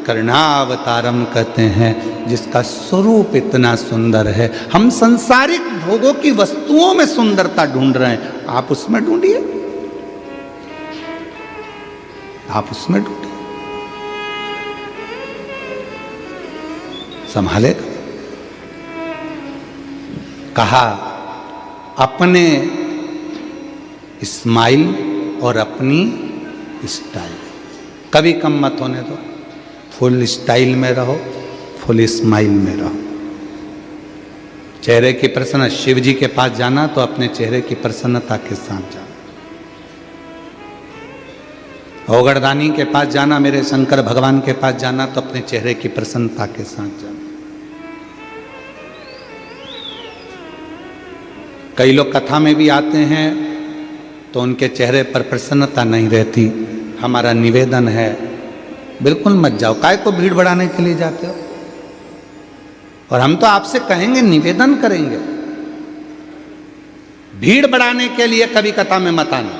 कर्णावतारम कहते हैं, जिसका स्वरूप इतना सुंदर है। हम संसारिक भोगों की वस्तुओं में सुंदरता ढूंढ रहे हैं, आप उसमें ढूंढिए, आप उसमें ढूंढिए। संभालेगा। कहा अपने स्माइल और अपनी स्टाइल कभी कम मत होने दो। फुल स्टाइल में रहो, फुल स्माइल में रहो। चेहरे की प्रसन्न, शिव जी के पास जाना तो अपने चेहरे की प्रसन्नता के साथ जाना। ओगड़दानी के पास जाना, मेरे शंकर भगवान के पास जाना, तो अपने चेहरे की प्रसन्नता के साथ जाना। कई लोग कथा में भी आते हैं तो उनके चेहरे पर प्रसन्नता नहीं रहती। हमारा निवेदन है, बिल्कुल मत जाओ। काय को भीड़ बढ़ाने के लिए जाते हो? और हम तो आपसे कहेंगे, निवेदन करेंगे, भीड़ बढ़ाने के लिए कभी कथा में मत आना।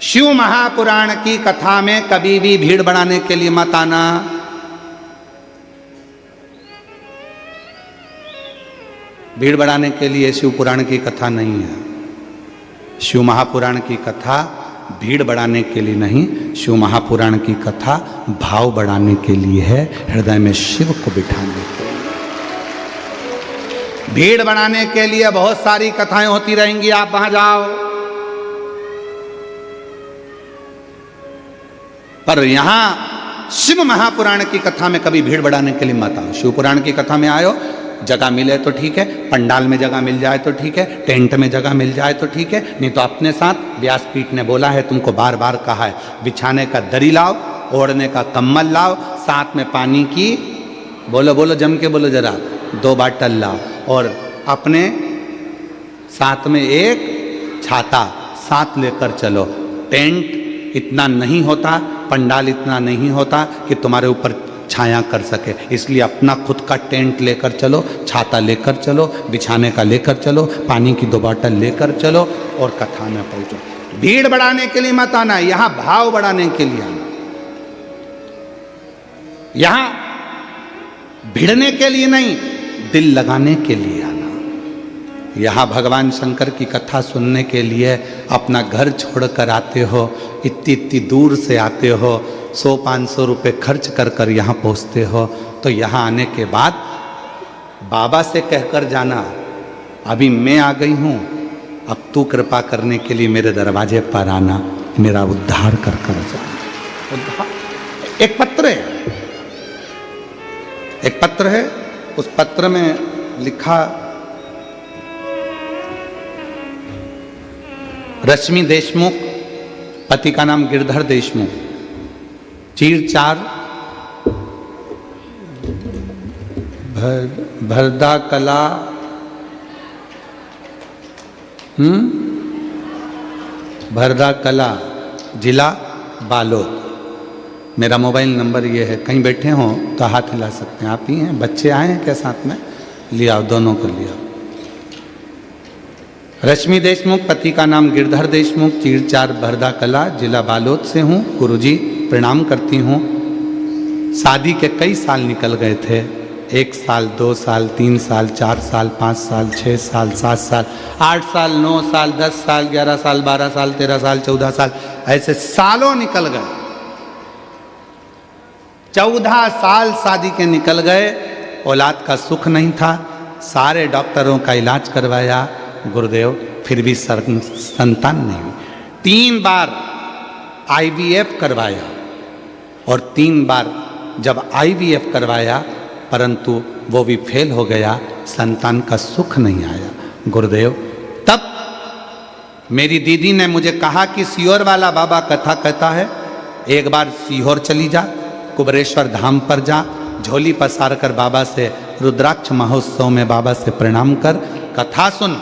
शिव महापुराण की कथा में कभी भी भीड़ बढ़ाने के लिए मत आना। भीड़ बढ़ाने के लिए शिव पुराण की कथा नहीं है। शिव महापुराण की कथा भीड़ बढ़ाने के लिए नहीं, शिव महापुराण की कथा भाव बढ़ाने के लिए है, हृदय में शिव को बिठाने के लिए। भीड़ बढ़ाने के लिए बहुत सारी कथाएं होती रहेंगी, आप वहां जाओ, पर यहां शिव महापुराण की कथा में कभी भीड़ बढ़ाने के लिए मत आओ। शिव पुराण की कथा में आयो, जगह मिले तो ठीक है, पंडाल में जगह मिल जाए तो ठीक है, टेंट में जगह मिल जाए तो ठीक है, नहीं तो अपने साथ, व्यासपीठ ने बोला है, तुमको बार बार कहा है, बिछाने का दरी लाओ, ओढ़ने का कम्बल लाओ, साथ में पानी की, बोलो बोलो जम के बोलो जरा, 2 बाटल लाओ, और अपने साथ में एक छाता साथ लेकर चलो। टेंट इतना नहीं होता, पंडाल इतना नहीं होता कि तुम्हारे ऊपर छाया कर सके, इसलिए अपना खुद का टेंट लेकर चलो, छाता लेकर चलो, बिछाने का लेकर चलो, पानी की 2 बाटल लेकर चलो और कथा में पहुंचो। भीड़ बढ़ाने के लिए मत आना, यहां भाव बढ़ाने के लिए आना। यहां भिड़ने के लिए नहीं, दिल लगाने के लिए आना। यहां भगवान शंकर की कथा सुनने के लिए अपना घर छोड़कर आते हो, इतनी दूर से आते हो, 100-500 रुपये खर्च कर कर यहाँ पहुँचते हो, तो यहाँ आने के बाद बाबा से कहकर जाना, अभी मैं आ गई हूँ, अब तू कृपा करने के लिए मेरे दरवाजे पर आना, मेरा उद्धार कर कर जाना। उद्धार। एक पत्र है, एक पत्र है, उस पत्र में लिखा, रश्मि देशमुख, पति का नाम गिरधर देशमुख, चीर-चार, भरदा कला, भरदा कला, जिला बालोद। मेरा मोबाइल नंबर ये है, कहीं बैठे हो तो हाथ हिला सकते हैं। आप ही हैं, बच्चे आए हैं क्या साथ में? लिया, दोनों को लिया। रश्मि देशमुख, पति का नाम गिरधर देशमुख, चीर-चार, भरदा कला, जिला बालोद से हूँ। गुरुजी प्रणाम करती हूँ। शादी के कई साल निकल गए थे, 1 साल, 2 साल, 3 साल, 4 साल, 5 साल, 6 साल, 7 साल, 8 साल, 9 साल, 10 साल, 11 साल, 12 साल, 13 साल, 14 साल, ऐसे सालों निकल गए। 14 साल शादी के निकल गए, औलाद का सुख नहीं था, सारे डॉक्टरों का इलाज करवाया गुरुदेव, फिर भी संतान नहीं हुई। 3 बार IVF करवाया, और 3 बार जब IVF करवाया परंतु वो भी फेल हो गया, संतान का सुख नहीं आया गुरुदेव। तब मेरी दीदी ने मुझे कहा कि सीहोर वाला बाबा कथा कहता है, एक बार सीहोर चली जा, कुबरेश्वर धाम पर जा, झोली पसार कर बाबा से रुद्राक्ष महोत्सव में बाबा से प्रणाम कर, कथा सुन।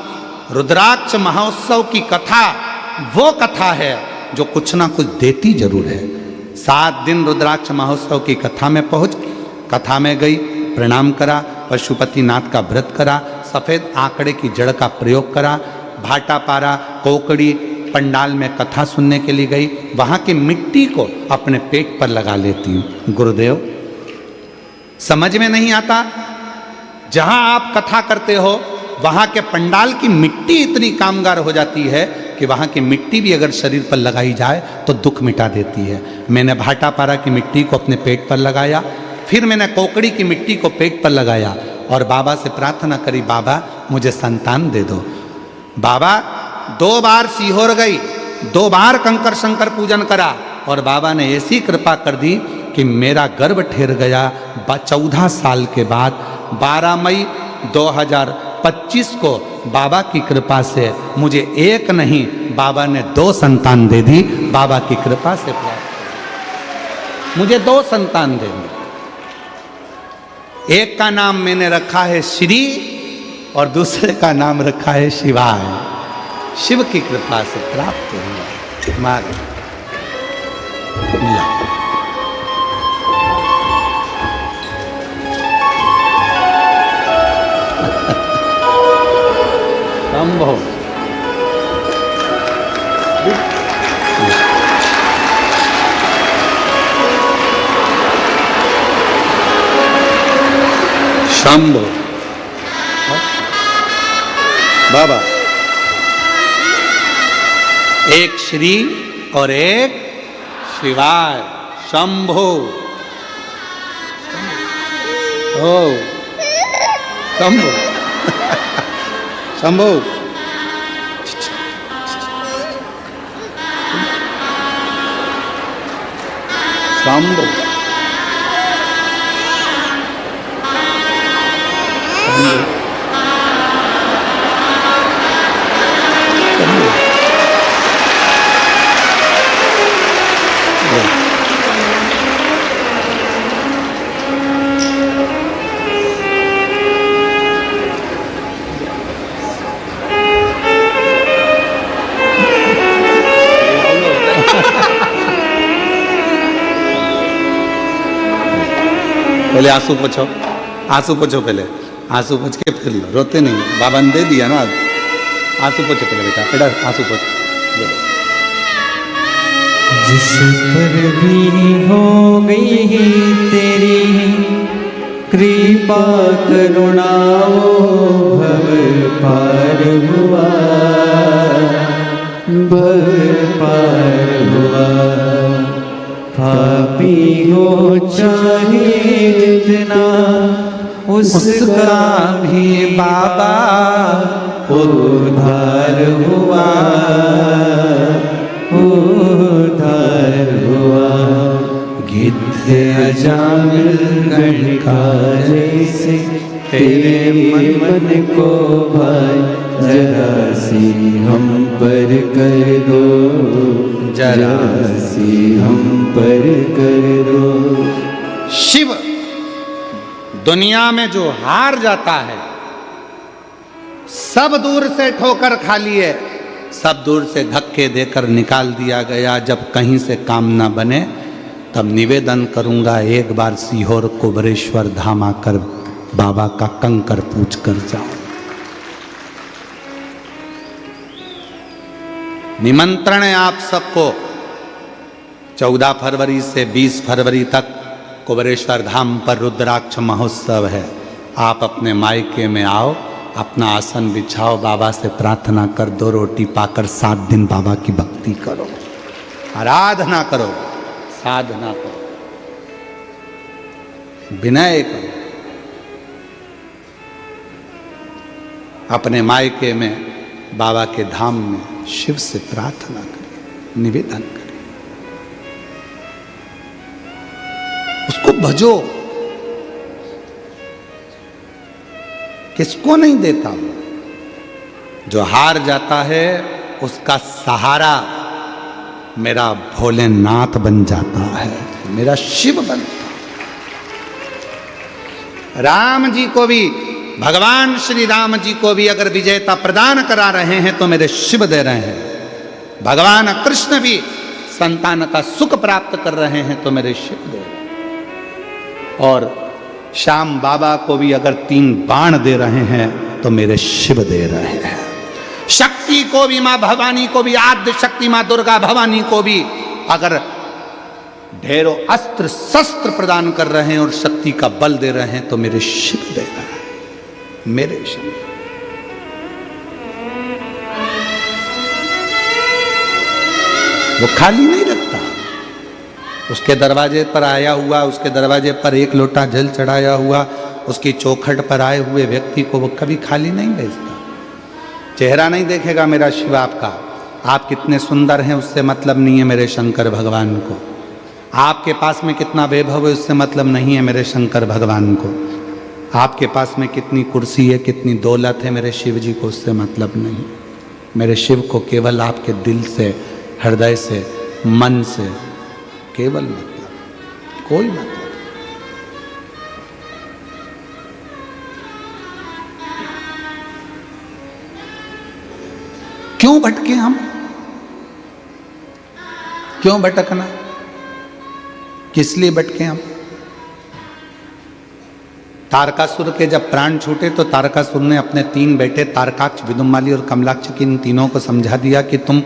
रुद्राक्ष महोत्सव की कथा वो कथा है जो कुछ ना कुछ देती जरूर है। 7 दिन रुद्राक्ष महोत्सव की कथा में पहुंच, कथा में गई, प्रणाम करा, पशुपतिनाथ का व्रत करा, सफ़ेद आंकड़े की जड़ का प्रयोग करा, भाटा पारा, कोकड़ी, पंडाल में कथा सुनने के लिए गई, वहाँ की मिट्टी को अपने पेट पर लगा लेती हूँ। गुरुदेव समझ में नहीं आता, जहाँ आप कथा करते हो वहाँ के पंडाल की मिट्टी इतनी कामगार हो जाती है कि वहाँ की मिट्टी भी अगर शरीर पर लगाई जाए तो दुख मिटा देती है। मैंने भाटा पारा की मिट्टी को अपने पेट पर लगाया, फिर मैंने कोकड़ी की मिट्टी को पेट पर लगाया और बाबा से प्रार्थना करी, बाबा मुझे संतान दे दो। बाबा 2 बार सीहोर गई, 2 बार कंकर शंकर पूजन करा, और बाबा ने ऐसी कृपा कर दी कि मेरा गर्भ ठहर गया। 14 साल के बाद 12 मई 2025 को बाबा की कृपा से मुझे 1 नहीं बाबा ने 2 संतान दे दी, बाबा की कृपा से प्राप्त। मुझे 2 संतान देंगे, एक का नाम मैंने रखा है श्री और दूसरे का नाम रखा है शिवाय। शिव की कृपा से प्राप्त हुआ। मार संभव शंभो बाबा, एक श्री और एक शिवाय। शंभो ओ शंभो शंभो शंभो पहले आंसू पोछो, आंसू पोछो, पहले आंसू पोछ के फिर लो, रोते नहीं। बाबा ने दे दिया ना, आंसू पोछो पहले बेटा, बेटा आंसू पोछो। जिस पर भी हो गई है तेरी कृपा करुणा, वो भव पार हुआ, भव पार हुआ। पापी हो चाहे जितना, उसका भी बाबा उद्धार हुआ, उद्धार हुआ। गिद्ध अजामिल गण का जैसे तेरे मन को भाई, जरा सी हम पर कर दो, जरा सी हम पर कर दो। शिव दुनिया में जो हार जाता है, सब दूर से ठोकर खा लिए, सब दूर से धक्के देकर निकाल दिया गया। जब कहीं से काम न बने तब निवेदन करूंगा, एक बार सीहोर कुबरेश्वर धाम आकर बाबा का कंकर पूछ कर जाओ। निमंत्रण है आप सबको, 14 फरवरी से 20 फरवरी तक कुबरेश्वर धाम पर रुद्राक्ष महोत्सव है। आप अपने मायके में आओ, अपना आसन बिछाओ, बाबा से प्रार्थना कर, 2 रोटी पाकर 7 दिन बाबा की भक्ति करो, आराधना करो, साधना करो, विनय करो। अपने मायके में, बाबा के धाम में शिव से प्रार्थना करें, निवेदन करें, उसको भजो। किसको नहीं देता वो? जो हार जाता है उसका सहारा मेरा भोलेनाथ बन जाता है, मेरा शिव बनता। राम जी को भी, भगवान श्री राम जी को भी अगर विजेता प्रदान करा रहे हैं तो मेरे शिव दे रहे हैं। भगवान कृष्ण भी संतान का सुख प्राप्त कर रहे हैं तो मेरे शिव दे रहे हैं। और श्याम बाबा को भी अगर 3 बाण दे रहे हैं तो मेरे शिव दे रहे हैं। शक्ति को भी, मां भवानी को भी, आद्य शक्ति मां दुर्गा भवानी को भी अगर ढेरों अस्त्र शस्त्र प्रदान कर रहे हैं और शक्ति का बल दे रहे हैं तो मेरे शिव दे रहे हैं, मेरे शिव। वो खाली नहीं रखता। उसके दरवाजे पर आया हुआ, उसके दरवाजे पर 1 लोटा जल चढ़ाया हुआ, उसकी चौखट पर आए हुए व्यक्ति को वो कभी खाली नहीं भेजता। चेहरा नहीं देखेगा मेरा शिव आपका, आप कितने सुंदर हैं उससे मतलब नहीं है मेरे शंकर भगवान को। आपके पास में कितना वैभव है उससे मतलब नहीं है मेरे शंकर भगवान को। आपके पास में कितनी कुर्सी है, कितनी दौलत है मेरे शिव जी को उससे मतलब नहीं। मेरे शिव को केवल आपके दिल से, हृदय से, मन से केवल मतलब, कोई मतलब। क्यों भटके हम? क्यों भटकना? किस लिए भटके हम? तारकासुर के जब प्राण छूटे तो तारकासुर ने अपने 3 बेटे तारकाक्ष, विदुम्माली और कमलाक्ष की इन तीनों को समझा दिया कि तुम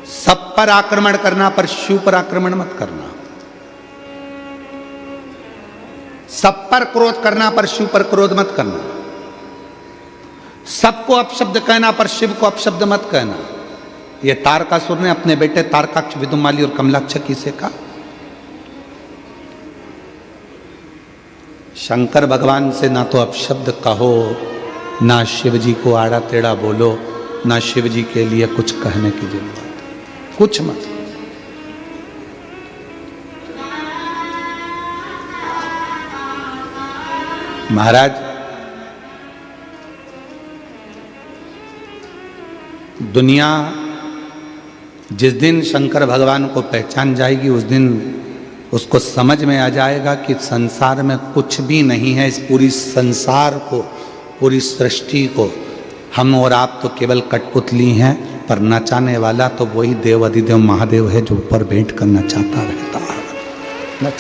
सब पर आक्रमण करना, पर शिव पर आक्रमण मत करना। सब पर क्रोध करना, पर शिव पर क्रोध मत करना। सबको अपशब्द कहना, पर शिव को अपशब्द मत कहना। यह तारकासुर ने अपने बेटे तारकाक्ष, विदुम्माली और कमलाक्ष की से कहा। शंकर भगवान से ना तो अपशब्द कहो, ना शिव जी को आड़ा टेढ़ा बोलो, ना शिव जी के लिए कुछ कहने की जरूरत, कुछ मत। महाराज, दुनिया जिस दिन शंकर भगवान को पहचान जाएगी उस दिन उसको समझ में आ जाएगा कि संसार में कुछ भी नहीं है। इस पूरी संसार को, पूरी सृष्टि को हम और आप तो केवल कठपुतली हैं, पर नचाने वाला तो वही देव अधिदेव महादेव है जो ऊपर बैठ कर नचाता रहता है।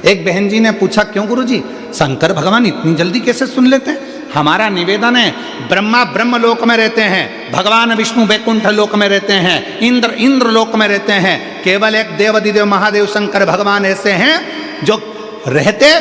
एक बहन जी ने पूछा, क्यों गुरुजी शंकर भगवान इतनी जल्दी कैसे सुन लेते हैं? हमारा निवेदन है, ब्रह्मा ब्रह्म लोक में रहते हैं, भगवान विष्णु वैकुंठ लोक में रहते हैं, इंद्र लोक में रहते हैं। केवल एक देव अधिदेव महादेव शंकर भगवान ऐसे हैं जो रहते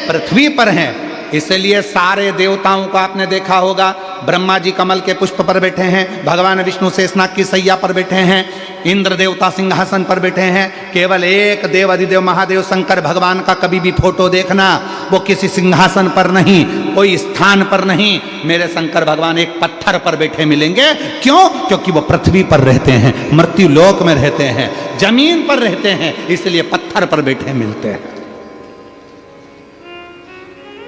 पृथ्वी पर हैं। इसलिए सारे देवताओं को आपने देखा होगा, ब्रह्मा जी कमल के पुष्प पर बैठे हैं, भगवान विष्णु शेषनाग की सैया पर बैठे हैं, इंद्र देवता सिंहासन पर बैठे हैं। केवल एक देव अधिदेव महादेव शंकर भगवान का कभी भी फोटो देखना, वो किसी सिंहासन पर नहीं, कोई स्थान पर नहीं, मेरे शंकर भगवान एक पत्थर पर बैठे मिलेंगे। क्यों? क्योंकि वो पृथ्वी पर रहते हैं, मृत्यु लोक में रहते हैं, जमीन पर रहते हैं, इसलिए पत्थर पर बैठे मिलते हैं।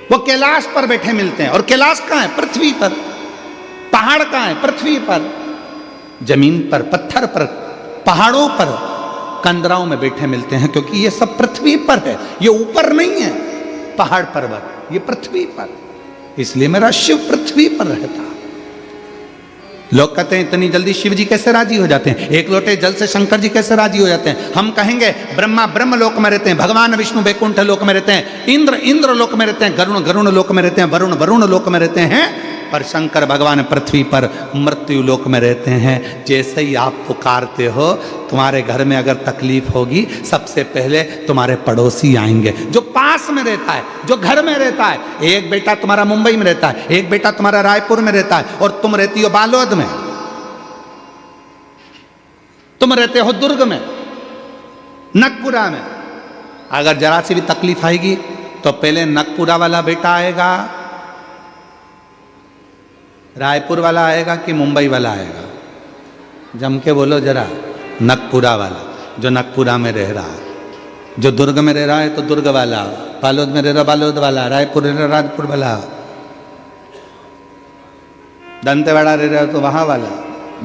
वो कैलाश पर बैठे मिलते हैं, और कैलाश कहाँ है? पृथ्वी पर। पहाड़ कहाँ है? पृथ्वी पर। जमीन पर, पत्थर पर, पहाड़ों पर, कंदराओं में बैठे मिलते हैं, क्योंकि ये सब पृथ्वी पर है, ये ऊपर नहीं है पहाड़ पर्वत, ये पृथ्वी पर। इसलिए मेरा शिव पृथ्वी पर रहता। लोग कहते हैं इतनी जल्दी शिव जी कैसे राजी हो जाते हैं, एक लोटे जल से शंकर जी कैसे राजी हो जाते हैं? हम कहेंगे ब्रह्मा ब्रह्म लोक में रहते हैं, भगवान विष्णु वैकुंठ लोक में रहते हैं, इंद्र लोक में रहते हैं, गरुण लोक में रहते हैं, वरुण लोक में रहते हैं, पर शंकर भगवान पृथ्वी पर मृत्यु लोक में रहते हैं। जैसे ही आप पुकारते हो, तुम्हारे घर में अगर तकलीफ होगी, सबसे पहले तुम्हारे पड़ोसी आएंगे, जो पास में रहता है, जो घर में रहता है। एक बेटा तुम्हारा मुंबई में रहता है, एक बेटा तुम्हारा रायपुर में रहता है, और तुम रहती हो बालोद में, तुम रहते हो दुर्ग में, नगपुरा में। अगर जरा सी भी तकलीफ आएगी तो पहले नगपुरा वाला बेटा आएगा, रायपुर वाला आएगा कि मुंबई वाला आएगा? जम के बोलो जरा। नगपुरा वाला, जो नगपुरा में रह रहा है। जो दुर्ग में रह रहा है तो दुर्ग वाला, बालोद में रह रहा बालोद वाला, रायपुर रह रहा रायपुर वाला, दंतेवाड़ा रह रहा तो वहां वाला।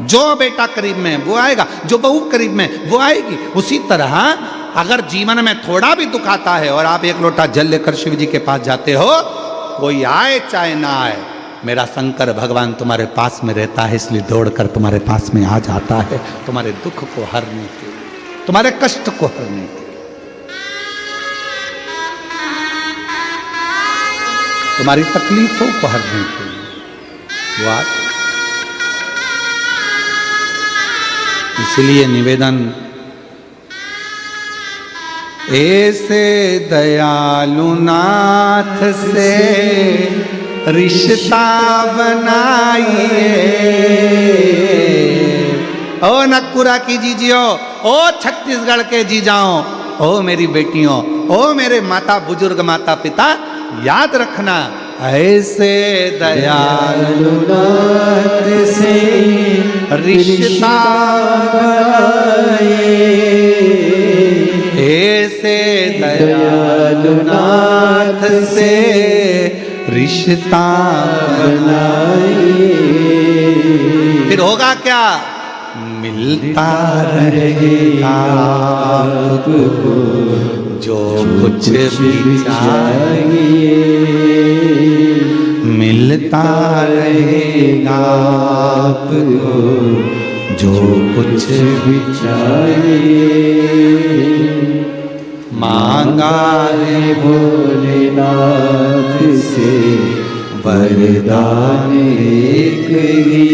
जो बेटा करीब में वो आएगा, जो बहू करीब में वो आएगी। उसी तरह अगर जीवन में थोड़ा भी दुख आता है और आप एक लोटा जल लेकर शिव जी के पास जाते हो, कोई आए चाहे ना आए, मेरा शंकर भगवान तुम्हारे पास में रहता है, इसलिए दौड़कर तुम्हारे पास में आ जाता है, तुम्हारे दुख को हरने के लिए, तुम्हारे कष्ट को हरने के लिए, तुम्हारी तकलीफों को हरने के लिए। वाह! इसलिए निवेदन, ऐसे दयालु नाथ से रिश्ता बनाइए। ओ नगपुरा की जीजियो, ओ छत्तीसगढ़ के जीजाओ, ओ मेरी बेटियों, ओ मेरे माता बुजुर्ग माता पिता, याद रखना, ऐसे दयालु नाथ से रिश्ता बनाइए, ऐसे दयालु नाथ से रिश्ता बनाइए, फिर होगा क्या? मिलता रहेगा आपको जो कुछ भी चाहिए, मिलता रहेगा आपको जो कुछ भी चाहिए। मांगा है भोलेनाथ से वरदान एक ही,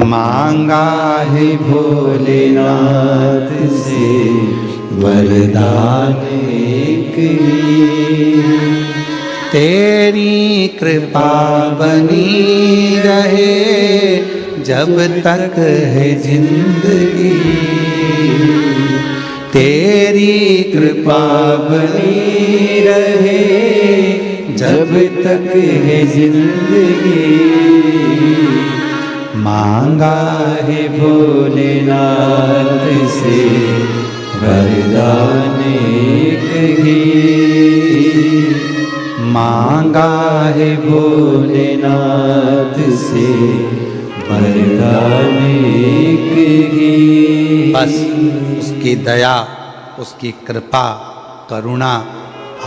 मांगा है भोलेनाथ से वरदान एक ही। तेरी कृपा बनी रहे जब तक है जिंदगी, तेरी कृपा बनी रहे जब तक है जिंदगी, मांगा है भोलेनाथ से वरदान एक ही, मांगा है भोलेनाथ से वरदान एक ही। बस उसकी दया, उसकी कृपा, करुणा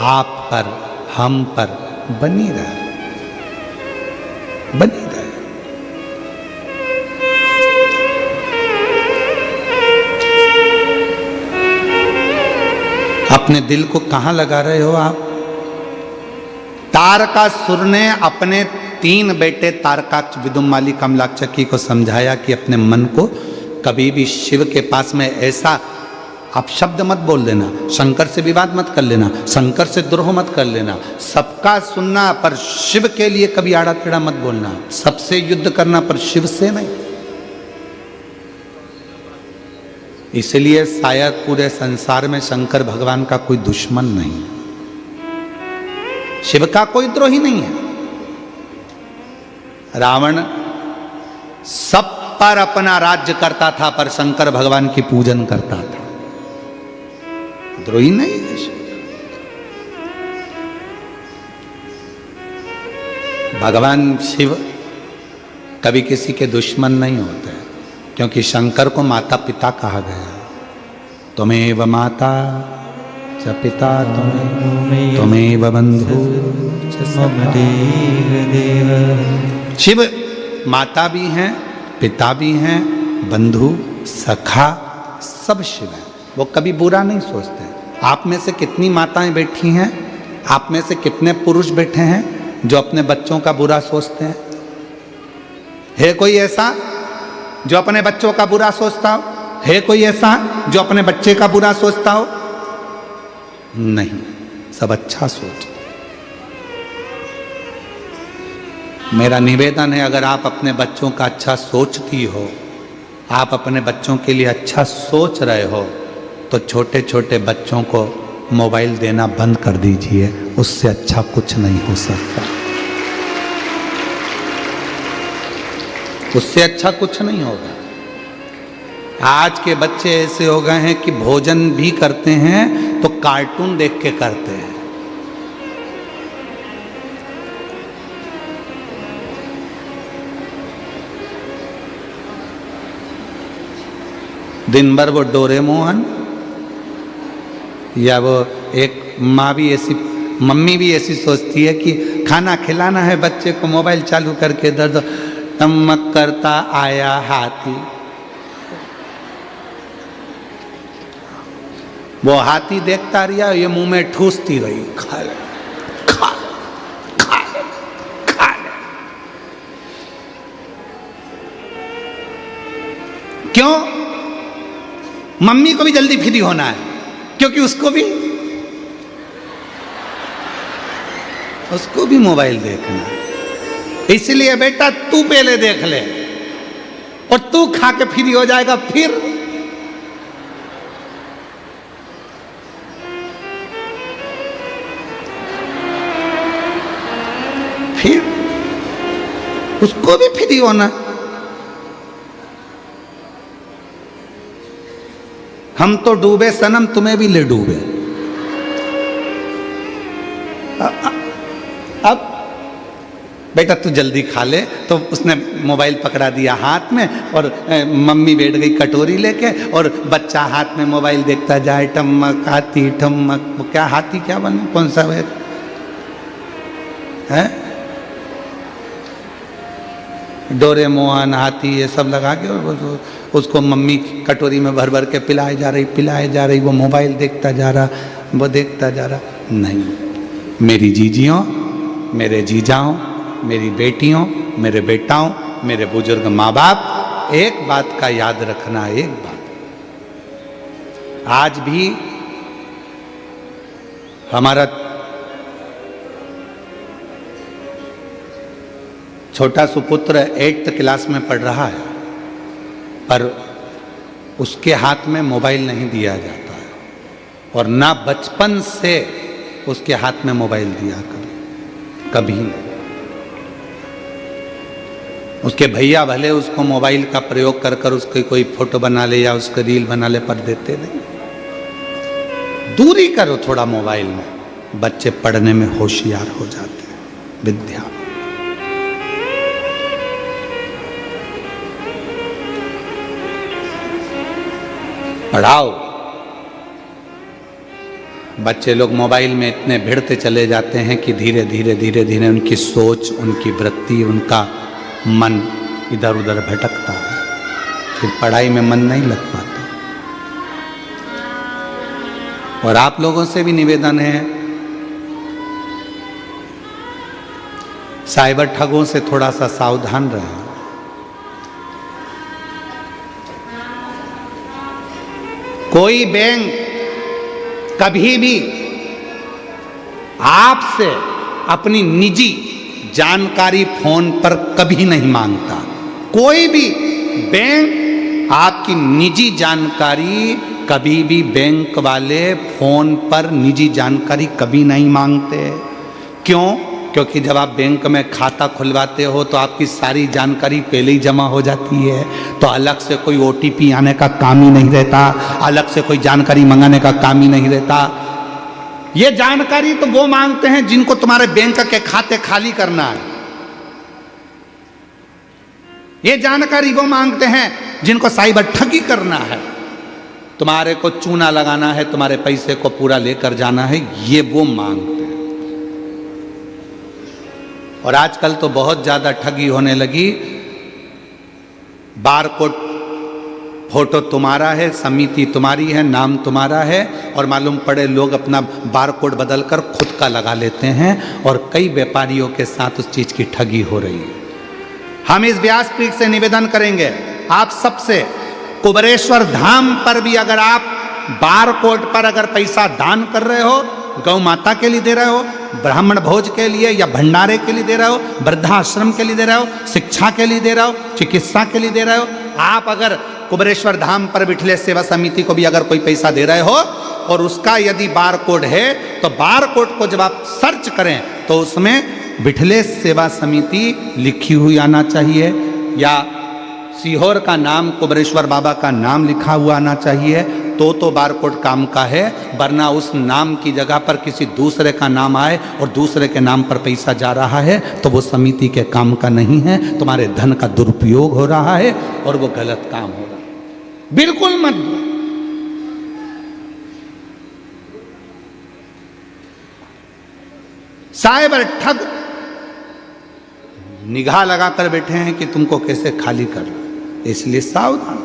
आप पर, हम पर बनी रहे, बनी रहे। अपने दिल को कहां लगा रहे हो आप? तारकासुर ने अपने 3 बेटे तारकाक्ष, विदुमाली, कमलाक्षकी को समझाया कि अपने मन को कभी भी शिव के पास में ऐसा आप शब्द मत बोल देना, शंकर से विवाद मत कर लेना, शंकर से द्रोह मत कर लेना, सबका सुनना पर शिव के लिए कभी आड़ा टेढ़ा मत बोलना, सबसे युद्ध करना पर शिव से नहीं। इसलिए शायद पूरे संसार में शंकर भगवान का कोई दुश्मन नहीं, शिव का कोई द्रोही नहीं है। रावण सब पर अपना राज्य करता था पर शंकर भगवान की पूजन करता था, द्रोही नहीं है शिव। भगवान शिव कभी किसी के दुश्मन नहीं होते, क्योंकि शंकर को माता पिता कहा गया। त्वमेव माता च पिता त्वमेव बंधु च सखा। शिव माता भी हैं, पिता भी हैं, बंधु, सखा, सब शिव हैं। वो कभी बुरा नहीं सोचते। आप में से कितनी माताएं बैठी हैं, आप में से कितने पुरुष बैठे हैं जो अपने बच्चों का बुरा सोचते हैं? है कोई ऐसा जो अपने बच्चों का बुरा सोचता हो? है कोई ऐसा जो अपने बच्चे का बुरा सोचता हो? नहीं, सब अच्छा सोचते। मेरा निवेदन है, अगर आप अपने बच्चों का अच्छा सोचती हो, आप अपने बच्चों के लिए अच्छा सोच रहे हो, तो छोटे छोटे बच्चों को मोबाइल देना बंद कर दीजिए, उससे अच्छा कुछ नहीं हो सकता। उससे अच्छा कुछ नहीं होगा। आज के बच्चे ऐसे हो गए हैं कि भोजन भी करते हैं तो कार्टून देख के करते हैं। दिन भर वो डोरेमोन, या वो एक माँ भी ऐसी, मम्मी भी ऐसी सोचती है कि खाना खिलाना है बच्चे को, मोबाइल चालू करके दे दो। टमक करता आया हाथी, वो हाथी देखता रहा, ये मुंह में ठूसती रही, खा ले खा ले खा ले खा ले। क्यों? मम्मी को भी जल्दी फ्री होना है, क्योंकि उसको भी मोबाइल देखना है। इसलिए बेटा तू पहले देख ले और तू खा के फ्री हो जाएगा, फिर उसको भी फ्री होना। हम तो डूबे सनम, तुम्हें भी ले डूबे। अब बेटा तू जल्दी खा ले, तो उसने मोबाइल पकड़ा दिया हाथ में और मम्मी बैठ गई कटोरी लेके और बच्चा हाथ में मोबाइल देखता जाए, टमक हाथी ठमक, क्या हाथी क्या बने, कौन सा है डोरेमोन हाथी ये सब लगा के उसको मम्मी कटोरी में भर भर के पिलाए जा रही, वो मोबाइल देखता जा रहा, वो देखता जा रहा। नहीं, मेरी जीजियों, मेरे जीजाओं, मेरी बेटियों, मेरे बेटाओं, मेरे बुजुर्ग माँ बाप, एक बात का याद रखना, एक बात, आज भी हमारा छोटा सुपुत्र 8th क्लास में पढ़ रहा है, पर उसके हाथ में मोबाइल नहीं दिया जाता है और ना बचपन से उसके हाथ में मोबाइल दिया कभी नहीं। उसके भैया भले उसको मोबाइल का प्रयोग कर कर उसकी कोई फोटो बना ले या उसका रील बना ले, पर देते नहीं। दूरी करो थोड़ा मोबाइल में, बच्चे पढ़ने में होशियार हो जाते हैं। विद्या पढ़ाओ। बच्चे लोग मोबाइल में इतने भिड़ते चले जाते हैं कि धीरे धीरे उनकी सोच, उनकी वृत्ति, उनका मन इधर उधर भटकता है, फिर पढ़ाई में मन नहीं लग पाता। और आप लोगों से भी निवेदन है, साइबर ठगों से थोड़ा सा सावधान रहें। कोई बैंक कभी भी आपसे अपनी निजी जानकारी फोन पर कभी नहीं मांगता। कोई भी बैंक आपकी निजी जानकारी कभी भी बैंक वाले फोन पर निजी जानकारी कभी नहीं मांगते। क्यों? क्योंकि जब आप बैंक में खाता खुलवाते हो तो आपकी सारी जानकारी पहले ही जमा हो जाती है, तो अलग से कोई OTP आने का काम ही नहीं रहता, अलग से कोई जानकारी मंगाने का काम ही नहीं रहता। ये जानकारी तो वो मांगते हैं जिनको तुम्हारे बैंक के खाते खाली करना है। ये जानकारी वो मांगते हैं जिनको साइबर ठगी करना है, तुम्हारे को चूना लगाना है, तुम्हारे पैसे को पूरा लेकर जाना है, ये वो मांगते हैं। और आजकल तो बहुत ज्यादा ठगी होने लगी। बारकोड फोटो तुम्हारा है, समिति तुम्हारी है, नाम तुम्हारा है, और मालूम पड़े लोग अपना बारकोड बदलकर खुद का लगा लेते हैं, और कई व्यापारियों के साथ उस चीज की ठगी हो रही है। हम इस व्यासपीठ से निवेदन करेंगे आप सबसे, कुबेरेश्वर धाम पर भी अगर आप बारकोड पर अगर पैसा दान कर रहे हो, गौ माता के लिए दे रहे हो, ब्राह्मण भोज के लिए या भंडारे के लिए दे रहे हो, वृद्धाश्रम के लिए दे रहे हो, शिक्षा के लिए दे रहे हो, चिकित्सा के लिए दे रहे हो, आप अगर कुबेरेश्वर धाम पर विठलेश सेवा समिति को भी अगर कोई पैसा दे रहे हो और उसका यदि बारकोड है, तो बारकोड को जब आप सर्च करें तो उसमें विठलेश सेवा समिति लिखी हुई आना चाहिए, या सीहोर का नाम, कुबेरेश्वर बाबा का नाम लिखा हुआ आना चाहिए, तो बारकोड काम का है। वरना उस नाम की जगह पर किसी दूसरे का नाम आए और दूसरे के नाम पर पैसा जा रहा है तो वो समिति के काम का नहीं है, तुम्हारे धन का दुरुपयोग हो रहा है और वो गलत काम हो रहा है। बिल्कुल मत। साइबर ठग निगाह लगाकर बैठे हैं कि तुमको कैसे खाली करना, इसलिए सावधान।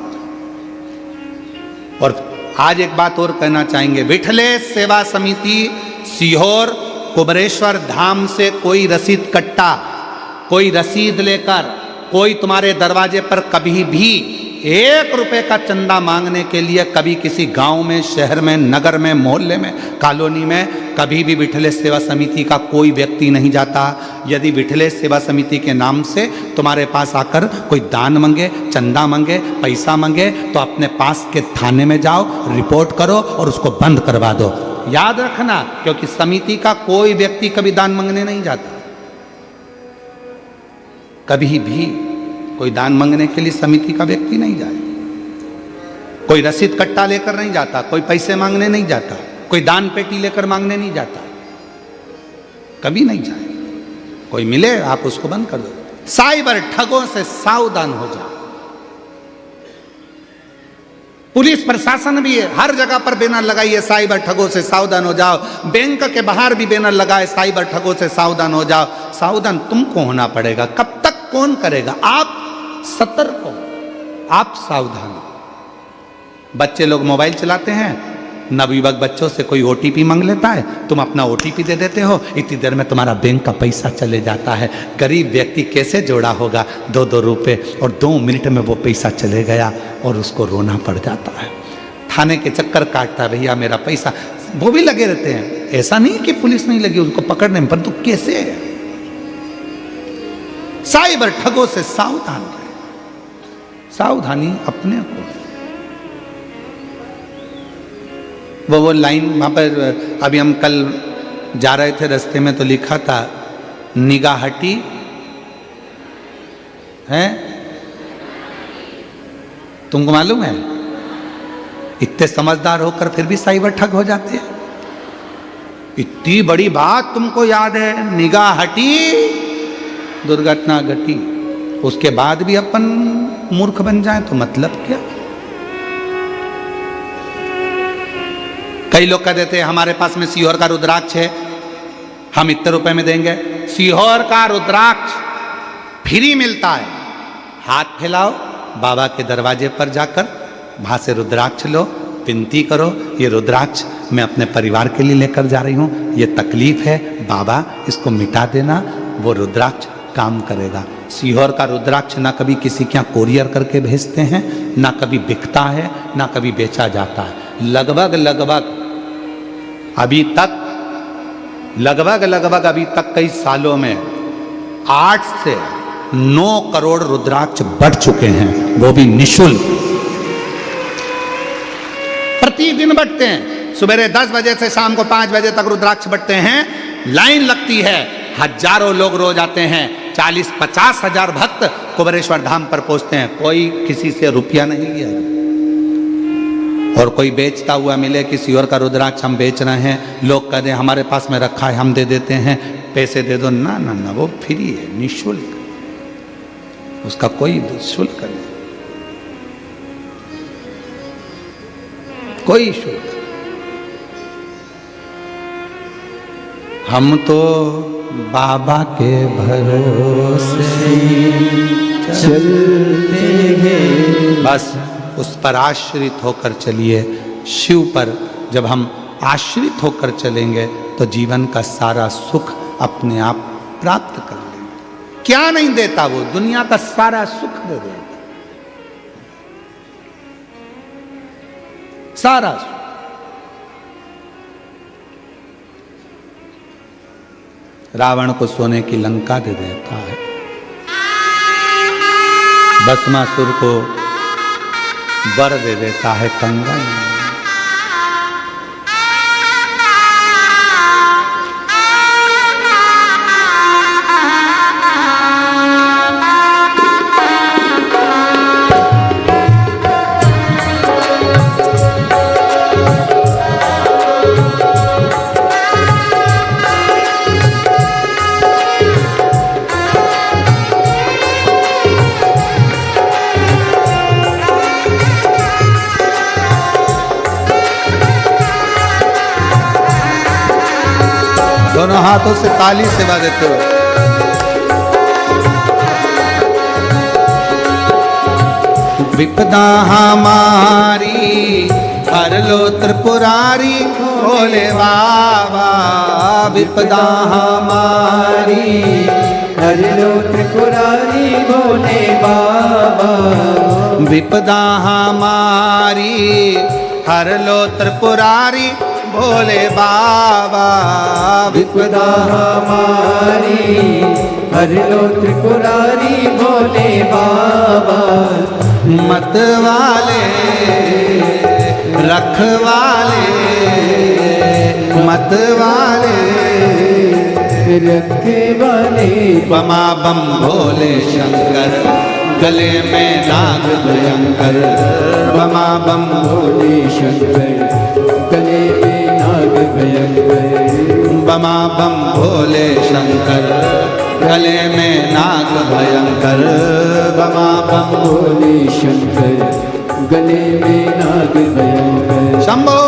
और आज एक बात और कहना चाहेंगे, विठलेश सेवा समिति सीहोर कुबेरेश्वर धाम से कोई रसीद कट्टा, कोई रसीद लेकर कोई तुम्हारे दरवाजे पर कभी भी 1 रुपए का चंदा मांगने के लिए कभी किसी गांव में, शहर में, नगर में, मोहल्ले में, कॉलोनी में कभी भी विठलेश सेवा समिति का कोई व्यक्ति नहीं जाता। यदि विठलेश सेवा समिति के नाम से तुम्हारे पास आकर कोई दान मांगे, चंदा मांगे, पैसा मांगे, तो अपने पास के थाने में जाओ, रिपोर्ट करो और उसको बंद करवा दो। याद रखना, क्योंकि समिति का कोई व्यक्ति कभी दान मांगने नहीं जाता। कभी भी कोई दान मांगने के लिए समिति का व्यक्ति नहीं जाए, कोई रसीद कट्टा लेकर नहीं जाता, कोई पैसे मांगने नहीं जाता, कोई दान पेटी लेकर मांगने नहीं जाता, कभी नहीं जाए। कोई मिले आप उसको बंद कर दो। साइबर ठगों से सावधान हो जाओ। पुलिस प्रशासन भी है, हर जगह पर बैनर लगाइए साइबर ठगों से सावधान हो जाओ। बैंक के बाहर भी बैनर लगाए साइबर ठगों से सावधान हो जाओ। सावधान तुमको होना पड़ेगा, कब तक कौन करेगा? आप सतर्क हो, आप सावधान हो। बच्चे लोग मोबाइल चलाते हैं, नवयुवक बच्चों से कोई ओटीपी मांग लेता है, तुम अपना ओटीपी दे देते हो, इतनी देर में तुम्हारा बैंक का पैसा चले जाता है। गरीब व्यक्ति कैसे जोड़ा होगा 2-2 रुपए, और 2 मिनट में वो पैसा चले गया और उसको रोना पड़ जाता है, थाने के चक्कर काटता है, भैया मेरा पैसा। वो भी लगे रहते हैं, ऐसा नहीं कि पुलिस नहीं लगी उनको पकड़ने में, परंतु कैसे? साइबर ठगों से सावधान रहे, सावधानी अपने को। वो लाइन वहाँ पर अभी हम कल जा रहे थे, रास्ते में तो लिखा था निगाह हटी है, तुमको मालूम है? इतने समझदार होकर फिर भी साइबर ठग हो जाते हैं। इतनी बड़ी बात तुमको याद है, निगाह हटी दुर्घटना घटी, उसके बाद भी अपन मूर्ख बन जाए तो मतलब क्या? कई लोग कह देते हैं हमारे पास में सीहोर का रुद्राक्ष है, हम इतने रुपए में देंगे। सीहोर का रुद्राक्ष फ्री मिलता है, हाथ फैलाओ बाबा के दरवाजे पर जाकर, वहां से रुद्राक्ष लो, विनती करो ये रुद्राक्ष मैं अपने परिवार के लिए लेकर जा रही हूं, ये तकलीफ है बाबा इसको मिटा देना, वो रुद्राक्ष काम करेगा। सीहोर का रुद्राक्ष ना कभी किसी के यहाँ कोरियर करके भेजते हैं, ना कभी बिकता है, ना कभी बेचा जाता है। लगभग अभी तक कई सालों में 8 से 9 करोड़ रुद्राक्ष बढ़ चुके हैं, वो भी निःशुल्क। प्रतिदिन बढ़ते हैं, सुबह 10 बजे से शाम को 5 बजे तक रुद्राक्ष बढ़ते हैं, लाइन लगती है, हजारों लोग रोज आते हैं, 40-50 हजार भक्त कुबेरेश्वर धाम पर पहुंचते हैं, कोई किसी से रुपया नहीं लिया। और कोई बेचता हुआ मिले कि सीहोर का रुद्राक्ष हम बेच रहे हैं, लोग कह दें हमारे पास में रखा है हम दे देते हैं, पैसे दे दो, ना ना ना, वो फ्री है, निःशुल्क, उसका कोई शुल्क नहीं, कोई शुल्क। हम तो बाबा के भरोसे चलते हैं, बस उस पर आश्रित होकर चलिए। शिव पर जब हम आश्रित होकर चलेंगे तो जीवन का सारा सुख अपने आप प्राप्त कर लेंगे। क्या नहीं देता वो, दुनिया का सारा सुख दे देता, सारा सुख। रावण को सोने की लंका दे देता है, भस्मासुर को वर दे देता है कंगन। दोनों हाथों से ताली सेवा देते हुए विपदा हमारी हर लो त्रिपुरारी भोले बाबा, विपदा हमारी हर लो त्रिपुरारी भोले बाबा, विपदा हमारी हर लो त्रिपुरारी भोले बाबा, विपदा हमारी हर लो त्रिपुरारी भोले बाबा, मत वाले रखवाले, मत वाले रखवाले, बमा बम भोले शंकर, गले में नाग भयंकर, बमा बम भोले शंकर, गले में नाग भयंकर, बमा बम भोले शंकर, गले में नाग भयंकर बमा बम भोले शंकर गले में नाग भयंकर। शंभो।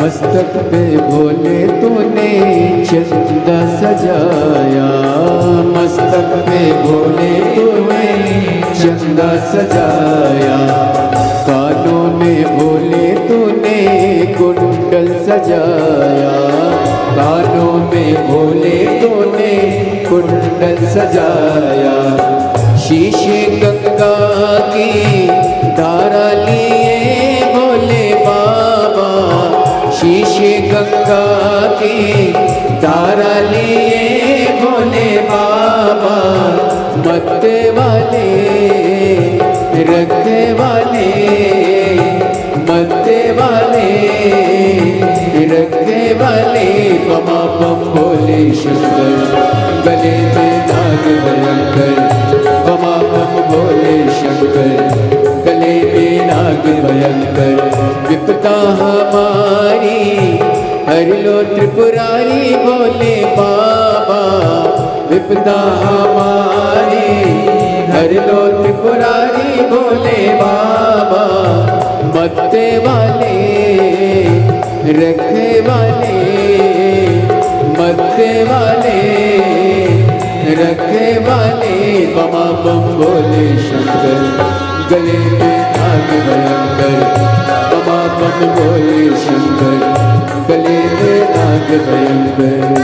मस्तक पे भोले तूने चंदा सजाया, मस्तक पे भोले तूने चंदा सजाया, कानों में भोले तूने कुंडल सजाया, कानों में भोले तूने कुंडल सजाया, शीशे गंगा की धारा लिए भोले बाबा, शीशे गंगा की धारा लिए भोले बाबा, मत्ते वाले रखने वाले, मत्ते वाले रखने वाले, बमा बम भोले शंकर गले में नाग भयंकर, बमा बम भोले शंकर गले में नाग भयंकर, विपदा हमारी हर लो त्रिपुरारी भोले बाबा, विपदा हमारी हर लो त्रिपुरारी भोले बाबा, मत्ते वाले रखने वाले, मत्ते वाले रखने वाले, बमा बम भोले शंकर गले में नाग भयंकर, बमा बम भोले शंकर गले में नाग भयंकर।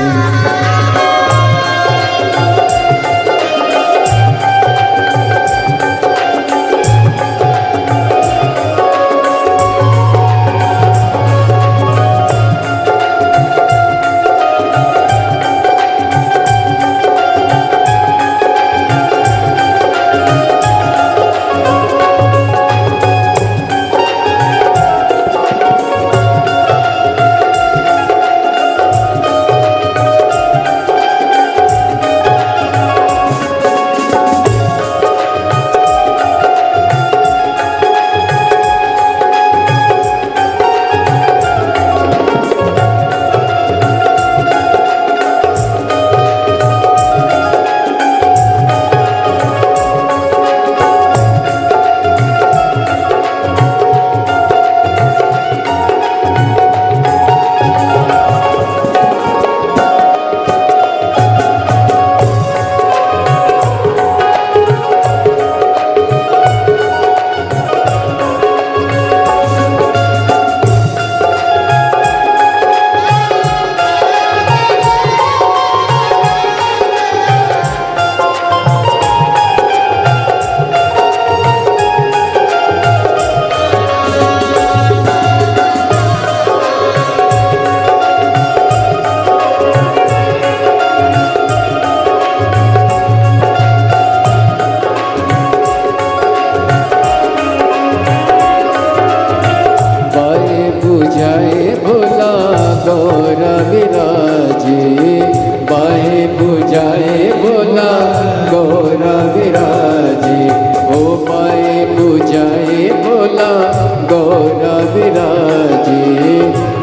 विराजे,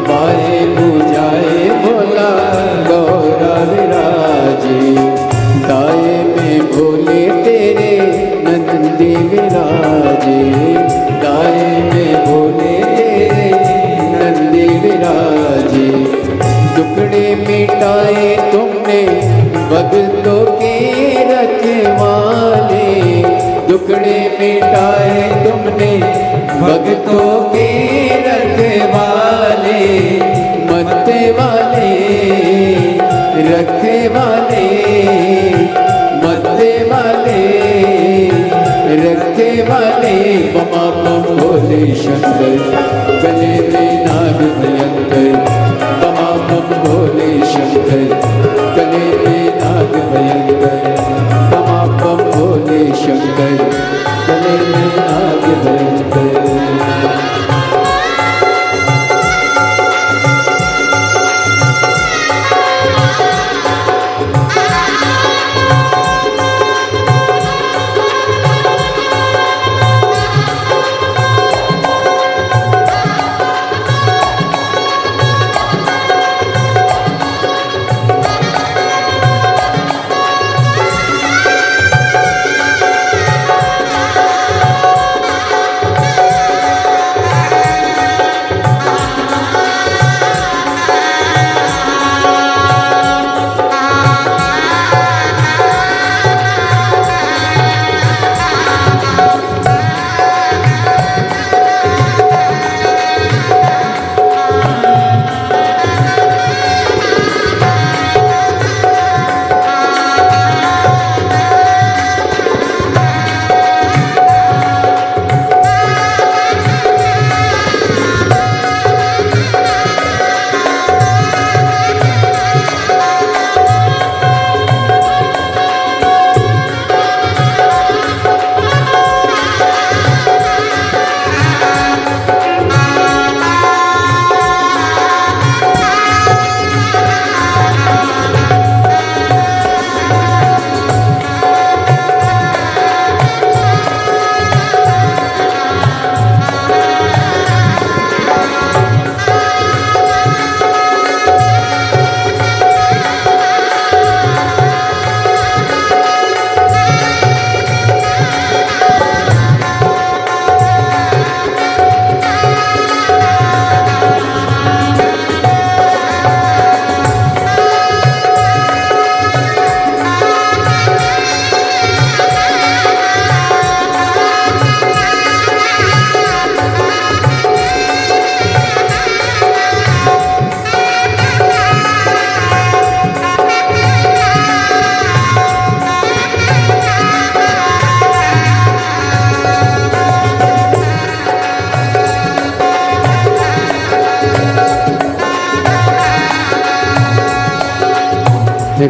बाहे पूजाए भोला गौरा विराजे, दाए में भोले तेरे नंदी विराजे, दाए में भोले तेरे नंदी विराजे, दुखड़े मिटाए तुमने भक्तों के रखवाले, दुखड़े मिटाए तुमने भक्तों के रखवाले, मरते वाले रखे वाले, मरते वाले रखे वाले, बमा बम भोले शंकर, गले में नाग भयंकर, बमा बम भोले शंकर, गले में नाग भयंकर, बमा बम भोले शंकर, गले में नाग भयंकर।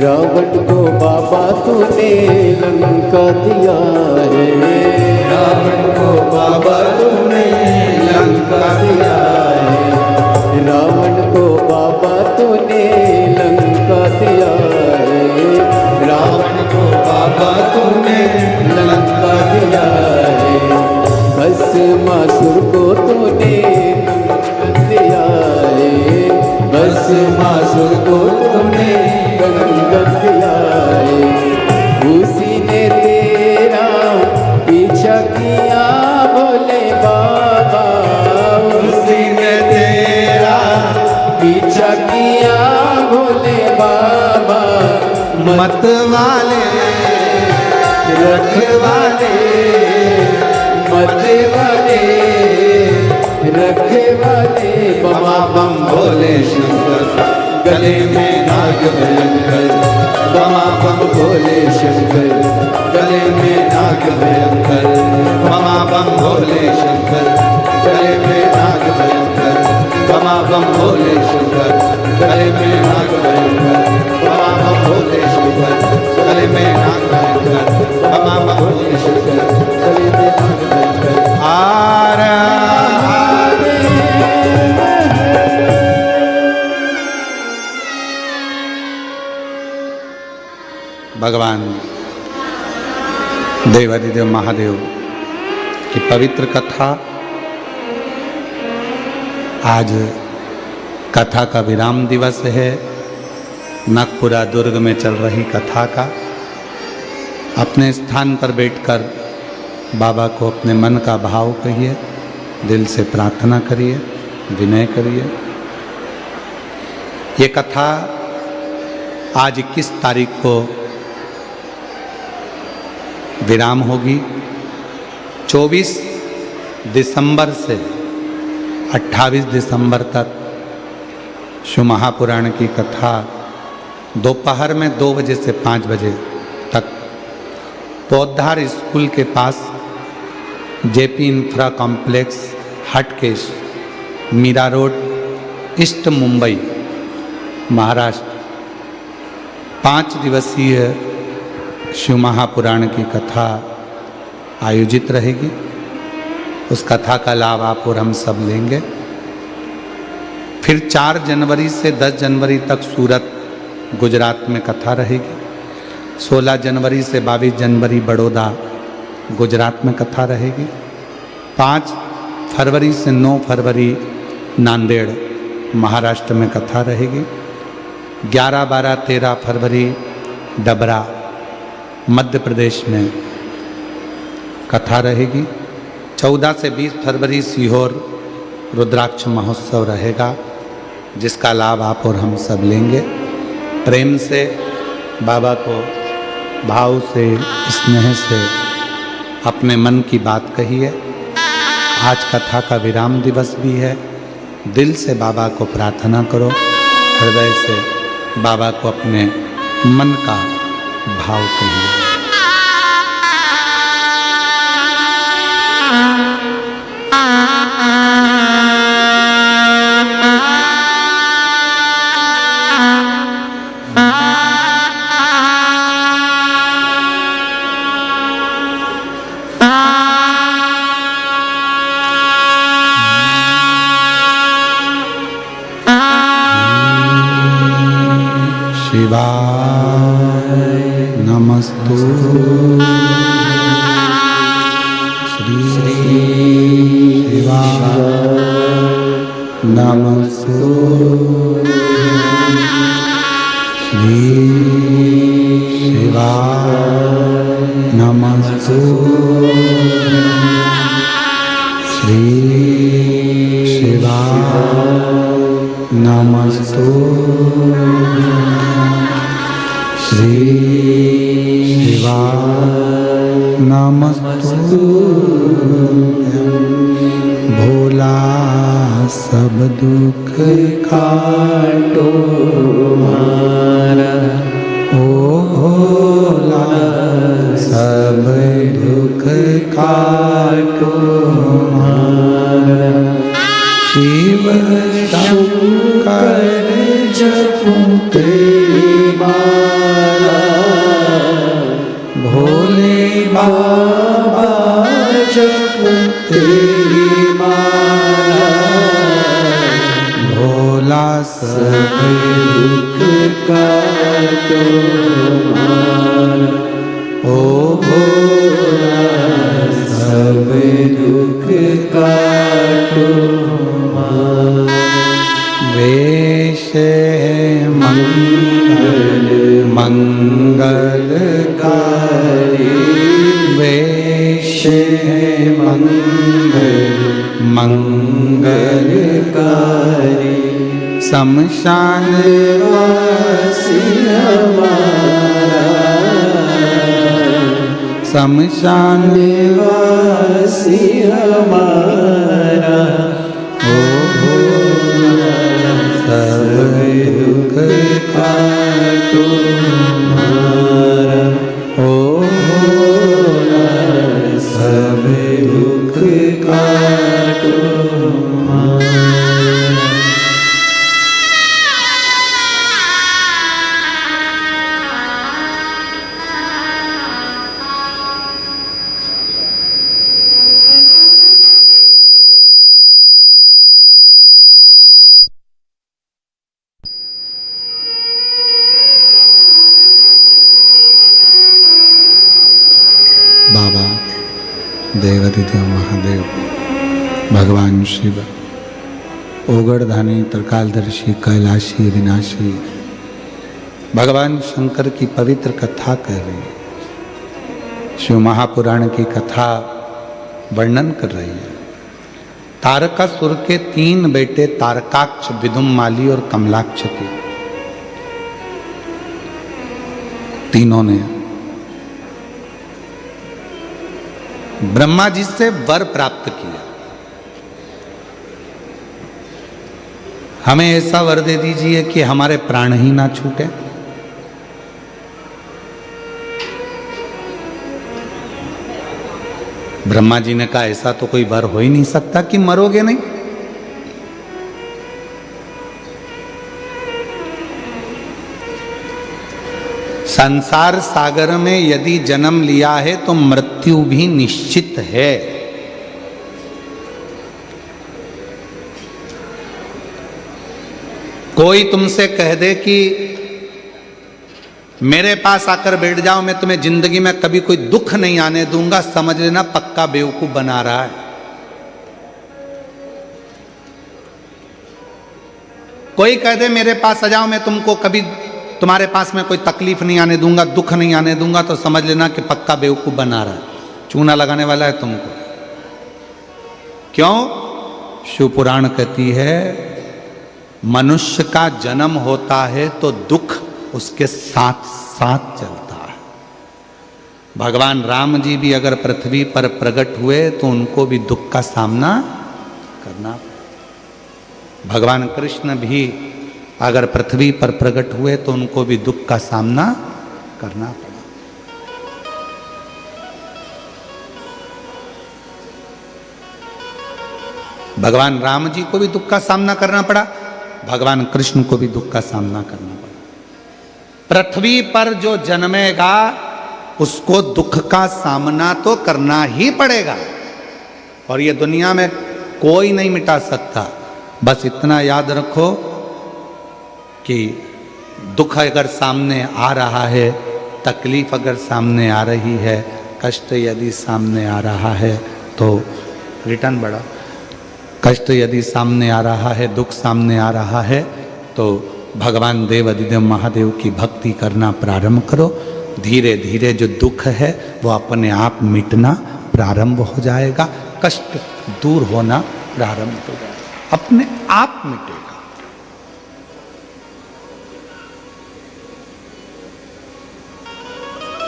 रावण को बाबा तूने लंका दिया है, रावण को बाबा तूने लंका दिया है, रावण को बाबा तूने लंका दिया है, रावण को बाबा तूने लंका दिया है, भस्मासुर को तूने दंडन दिया है, भस्मासुर को तूने दंडन दिया है, उसी ने तेरा पीछा किया भोले बाबा, उसी ने तेरा पीछा किया भोले बाबा, मत वाले रखवाले मत वाले रखवाले, बमा बम भोले शंकर, गले में नाग भयंकर, बमा बम भोले शंकर, गले में नाग भयंकर, बमा बम भोले शंकर, गले में नाग भयंकर, बमा बम भोले शंकर, गले में नाग भयंकर, बमा बम भोले शंकर, गले में नाग भयंकर, बमा बम भोले शंकर, गले में नाग भयंकर। भगवान देवादिदेव महादेव की पवित्र कथा आज कथा का विराम दिवस है। नागपुरा दुर्ग में चल रही कथा का अपने स्थान पर बैठकर बाबा को अपने मन का भाव कहिए, दिल से प्रार्थना करिए, विनय करिए। ये कथा आज 21 तारीख को विराम होगी। 24 दिसंबर से 28 दिसंबर तक शिव महापुराण की कथा दोपहर में 2 बजे से 5 बजे तक पौधार स्कूल के पास JP infra complex, Hatkesh, Mira road, east Mumbai, Maharashtra 5 दिवसीय शिव महापुराण की कथा आयोजित रहेगी। उस कथा का लाभ आप और हम सब लेंगे। फिर 4 जनवरी से 10 जनवरी तक सूरत, गुजरात में कथा रहेगी। 16 जनवरी से 22 जनवरी बड़ौदा, गुजरात में कथा रहेगी। 5 फरवरी से 9 फरवरी नांदेड़, महाराष्ट्र में कथा रहेगी। 11, 12, 13 फरवरी डबरा, मध्य प्रदेश में कथा रहेगी। 14 से 20 फरवरी सीहोर रुद्राक्ष महोत्सव रहेगा, जिसका लाभ आप और हम सब लेंगे। प्रेम से बाबा को भाव से, स्नेह से अपने मन की बात कहिए। आज कथा का विराम दिवस भी है। दिल से बाबा को प्रार्थना करो, हृदय से बाबा को अपने मन का भाव कहिए। शिवाय नमस्तु श्री शिवाय नमस्तु श्री शिवाय नमस्तु श्री शिवाय नमस्तु श्री शिवाय नमस्तु। भोला सब दुख काटो मारा, ओ भोला सब दुख काटो मारा। शिव शंकर जपते मारा, भोले बाबा जपते मारा। भोला सब दुख काटो मारा, ओ भोला सब दुख काटो मारा। वेश मंगल मंगलकारी, वेश मंगल मंगलकारी। शमशान वासी हमारा, शमशान वासी हमारा। ओ भोला सब दुख काटो मारा, ओ भोला सब दुख काटो मारा। बाबा देवाधिदेव महादेव भगवान शिव ओगड़धानी त्रिकालदर्शी कैलाशी विनाशी भगवान शंकर की पवित्र कथा कह रही है, शिव महापुराण की कथा वर्णन कर रही है। तारकासुर के 3 बेटे तारकाक्ष, विदुम्माली और कमलाक्ष के, तीनों ने ब्रह्मा जी से वर प्राप्त किया, हमें ऐसा वर दे दीजिए कि हमारे प्राण ही ना छूटे। ब्रह्मा जी ने कहा ऐसा तो कोई वर हो ही नहीं सकता कि मरोगे नहीं। संसार सागर में यदि जन्म लिया है तो मृत्यु भी निश्चित है। कोई तुमसे कह दे कि मेरे पास आकर बैठ जाओ, मैं तुम्हें जिंदगी में कभी कोई दुख नहीं आने दूंगा, समझ लेना पक्का बेवकूफ बना रहा है। कोई कह दे मेरे पास आ जाओ, मैं तुमको कभी तुम्हारे पास में कोई तकलीफ नहीं आने दूंगा, दुख नहीं आने दूंगा, तो समझ लेना कि पक्का बेवकूफ बना रहा है, चूना लगाने वाला है तुमको। क्यों? शिव पुराण कहती है मनुष्य का जन्म होता है तो दुख उसके साथ साथ चलता है। भगवान राम जी भी अगर पृथ्वी पर प्रकट हुए तो उनको भी दुख का सामना करना पड़ा। भगवान कृष्ण भी अगर पृथ्वी पर प्रकट हुए तो उनको भी दुख का सामना करना पड़ा। भगवान राम जी को भी दुख का सामना करना पड़ा, भगवान कृष्ण को भी दुख का सामना करना पड़ा। पृथ्वी पर जो जन्मेगा उसको दुख का सामना तो करना ही पड़ेगा, और ये दुनिया में कोई नहीं मिटा सकता। बस इतना याद रखो कि दुख अगर सामने आ रहा है, तकलीफ अगर सामने आ रही है, कष्ट यदि सामने आ रहा है तो रिटर्न बढ़ा, कष्ट यदि सामने आ रहा है, दुख सामने आ रहा है तो भगवान देव अधिदेव महादेव की भक्ति करना प्रारंभ करो। धीरे धीरे जो दुख है वो अपने आप मिटना प्रारंभ हो जाएगा, कष्ट दूर होना प्रारंभ हो जाएगा, अपने आप मिटेगा।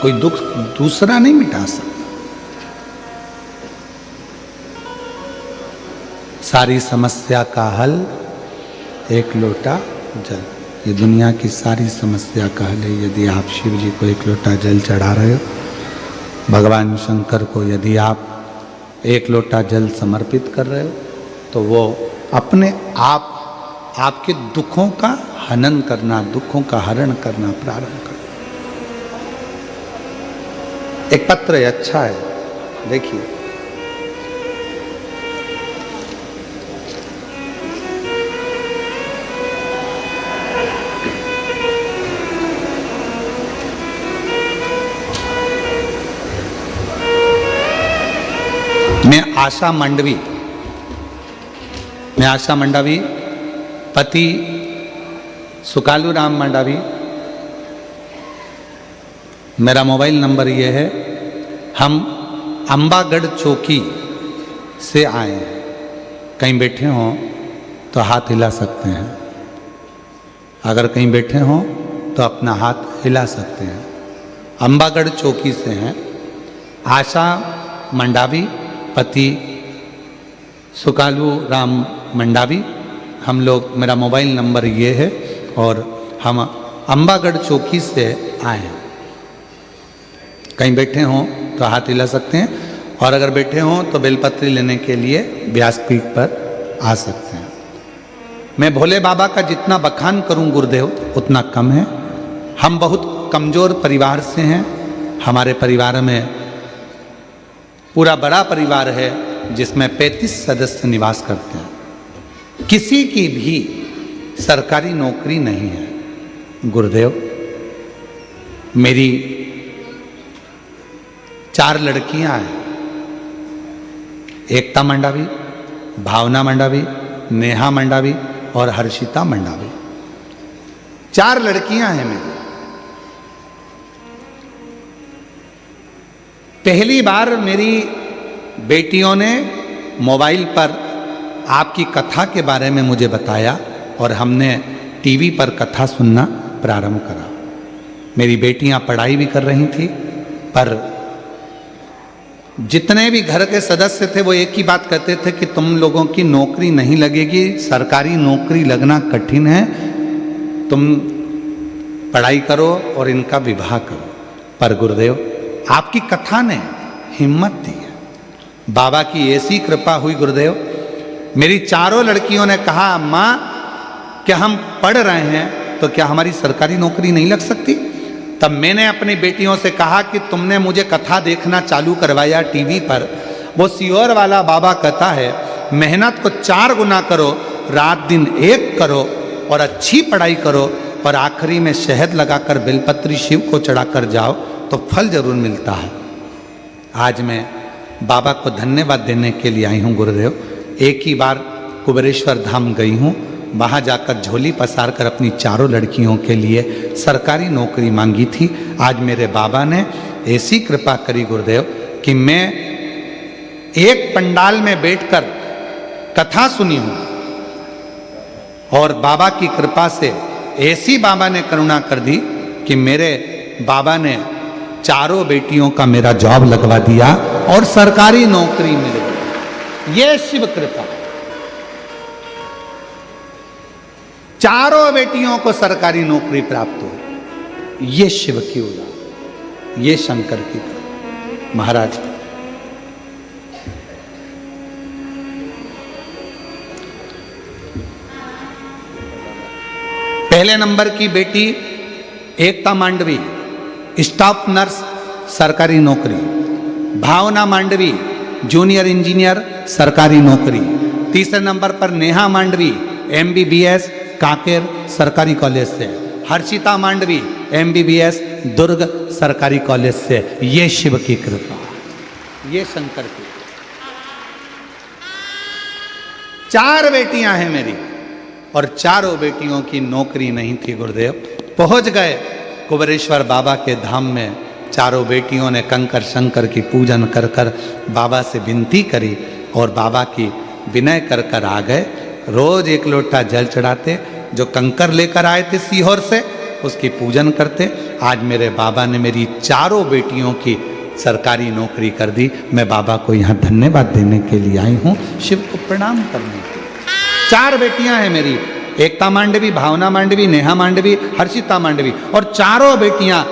कोई दुख दूसरा नहीं मिटा सकता। सारी समस्या का हल एक लोटा जल। ये दुनिया की सारी समस्या का हल है। यदि आप शिव जी को एक लोटा जल चढ़ा रहे हो, भगवान शंकर को यदि आप एक लोटा जल समर्पित कर रहे हो, तो वो अपने आप आपके दुखों का हनन करना, दुखों का हरण करना प्रारंभ कर। एक पत्र है, अच्छा है, देखिए। मैं आशा मंडावी पति सुकालू राम मंडावी, मेरा मोबाइल नंबर ये है। हम अंबागढ़ चौकी से आए हैं। कहीं बैठे हों तो हाथ हिला सकते हैं, अगर कहीं बैठे हों तो अपना हाथ हिला सकते हैं। अंबागढ़ चौकी से हैं। आशा मंडावी पति सुकालू राम मंडावी, हम लोग, मेरा मोबाइल नंबर ये है, और हम अंबागढ़ चौकी से आए हैं। कहीं बैठे हों तो हाथ हिला सकते हैं, और अगर बैठे हों तो बेलपत्री लेने के लिए व्यासपीठ पर आ सकते हैं। मैं भोले बाबा का जितना बखान करूं गुरुदेव उतना कम है। हम बहुत कमज़ोर परिवार से हैं। हमारे परिवार में पूरा बड़ा परिवार है जिसमें 35 सदस्य निवास करते हैं। किसी की भी सरकारी नौकरी नहीं है गुरुदेव। मेरी 4 लड़कियां हैं, एकता मंडावी, भावना मंडावी, नेहा मंडावी और हर्षिता मंडावी। 4 लड़कियां हैं मेरी। पहली बार मेरी बेटियों ने मोबाइल पर आपकी कथा के बारे में मुझे बताया और हमने टीवी पर कथा सुनना प्रारंभ करा। मेरी बेटियां पढ़ाई भी कर रही थी, पर जितने भी घर के सदस्य थे वो एक ही बात कहते थे कि तुम लोगों की नौकरी नहीं लगेगी, सरकारी नौकरी लगना कठिन है, तुम पढ़ाई करो और इनका विवाह करो। पर गुरुदेव, आपकी कथा ने हिम्मत दी है। बाबा की ऐसी कृपा हुई गुरुदेव, मेरी चारों लड़कियों ने कहा अम्मा क्या हम पढ़ रहे हैं तो क्या हमारी सरकारी नौकरी नहीं लग सकती? तब मैंने अपनी बेटियों से कहा कि तुमने मुझे कथा देखना चालू करवाया टीवी पर, वो सीहोर वाला बाबा कहता है मेहनत को 4 गुना करो, रात दिन एक करो और अच्छी पढ़ाई करो और आखिरी में शहद लगाकर बेलपत्री शिव को चढ़ाकर जाओ तो फल जरूर मिलता है। आज मैं बाबा को धन्यवाद देने के लिए आई हूँ गुरुदेव। एक ही बार कुबेरेश्वर धाम गई हूँ, वहाँ जाकर झोली पसार कर अपनी चारों लड़कियों के लिए सरकारी नौकरी मांगी थी। आज मेरे बाबा ने ऐसी कृपा करी गुरुदेव कि मैं एक पंडाल में बैठकर कथा सुनी हूँ और बाबा की कृपा से ऐसी बाबा ने करुणा कर दी कि मेरे बाबा ने चारों बेटियों का मेरा जॉब लगवा दिया और सरकारी नौकरी मिल गई। ये शिव कृपा। चारों बेटियों को सरकारी नौकरी प्राप्त हो, ये शिव की उदाहरण, ये शंकर की कृपा। महाराज, पहले नंबर की बेटी एकता मांडवी, स्टाफ नर्स, सरकारी नौकरी। भावना मांडवी, जूनियर इंजीनियर, सरकारी नौकरी। तीसरे नंबर पर नेहा मांडवी, MBBS, कांकेर सरकारी कॉलेज से। हर्षिता मांडवी, MBBS, दुर्ग सरकारी कॉलेज से। ये शिव की कृपा, ये शंकर की। 4 बेटियां हैं मेरी और चारों बेटियों की नौकरी नहीं थी गुरुदेव। पहुंच गए कुबेरेश्वर बाबा के धाम में। चारों बेटियों ने कंकर शंकर की पूजन कर कर बाबा से विनती करी और बाबा की विनय कर कर आ गए। रोज 1 लोटा जल चढ़ाते, जो कंकर लेकर आए थे सीहोर से उसकी पूजन करते। आज मेरे बाबा ने मेरी चारों बेटियों की सरकारी नौकरी कर दी। मैं बाबा को यहाँ धन्यवाद देने के लिए आई हूँ, शिव को प्रणाम करने के लिए। 4 बेटियां हैं मेरी, एकता मांडवी, भावना मांडवी, नेहा मांडवी, हर्षिता मांडवी। और चारों बेटियां,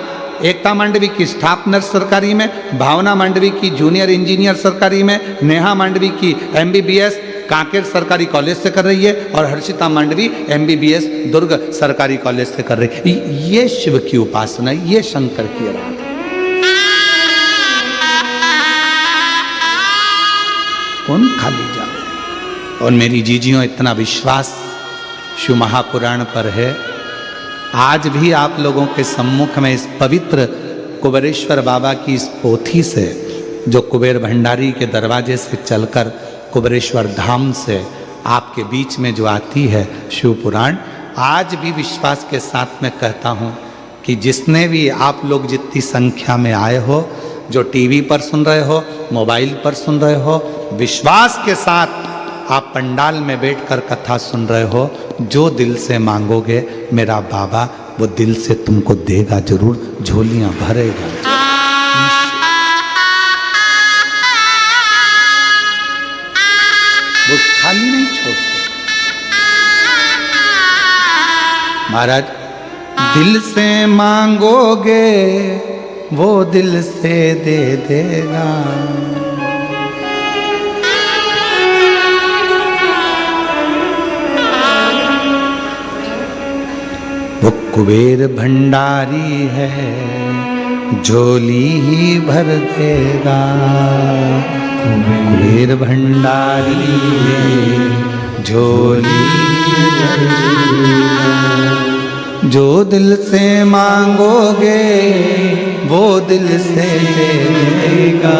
एकता मांडवी की स्टाफ नर्स सरकारी में, भावना मांडवी की जूनियर इंजीनियर सरकारी में, नेहा मांडवी की MBBS कांकेर सरकारी कॉलेज से कर रही है और हर्षिता मांडवी MBBS दुर्ग सरकारी कॉलेज से कर रही है। ये शिव की उपासना, ये शंकर की आराधना। कौन खाली जाए। और मेरी जीजियों, इतना विश्वास शिव महापुराण पर है। आज भी आप लोगों के सम्मुख में इस पवित्र कुबेरेश्वर बाबा की इस पोथी से, जो कुबेर भंडारी के दरवाजे से चलकर कुबेरेश्वर धाम से आपके बीच में जो आती है शिव पुराण, आज भी विश्वास के साथ में कहता हूँ कि जिसने भी आप लोग जितनी संख्या में आए हो, जो टीवी पर सुन रहे हो, मोबाइल पर सुन रहे हो, विश्वास के साथ आप पंडाल में बैठकर कथा सुन रहे हो, जो दिल से मांगोगे मेरा बाबा वो दिल से तुमको देगा जरूर, झोलियां भरेगा। वो खाली नहीं छोड़ते। महाराज, दिल से मांगोगे वो दिल से दे देगा। वो कुबेर भंडारी है, झोली ही भर देगा। कुबेर भंडारी है, झोली ही भर देगा। जो दिल से मांगोगे वो दिल से दे देगा।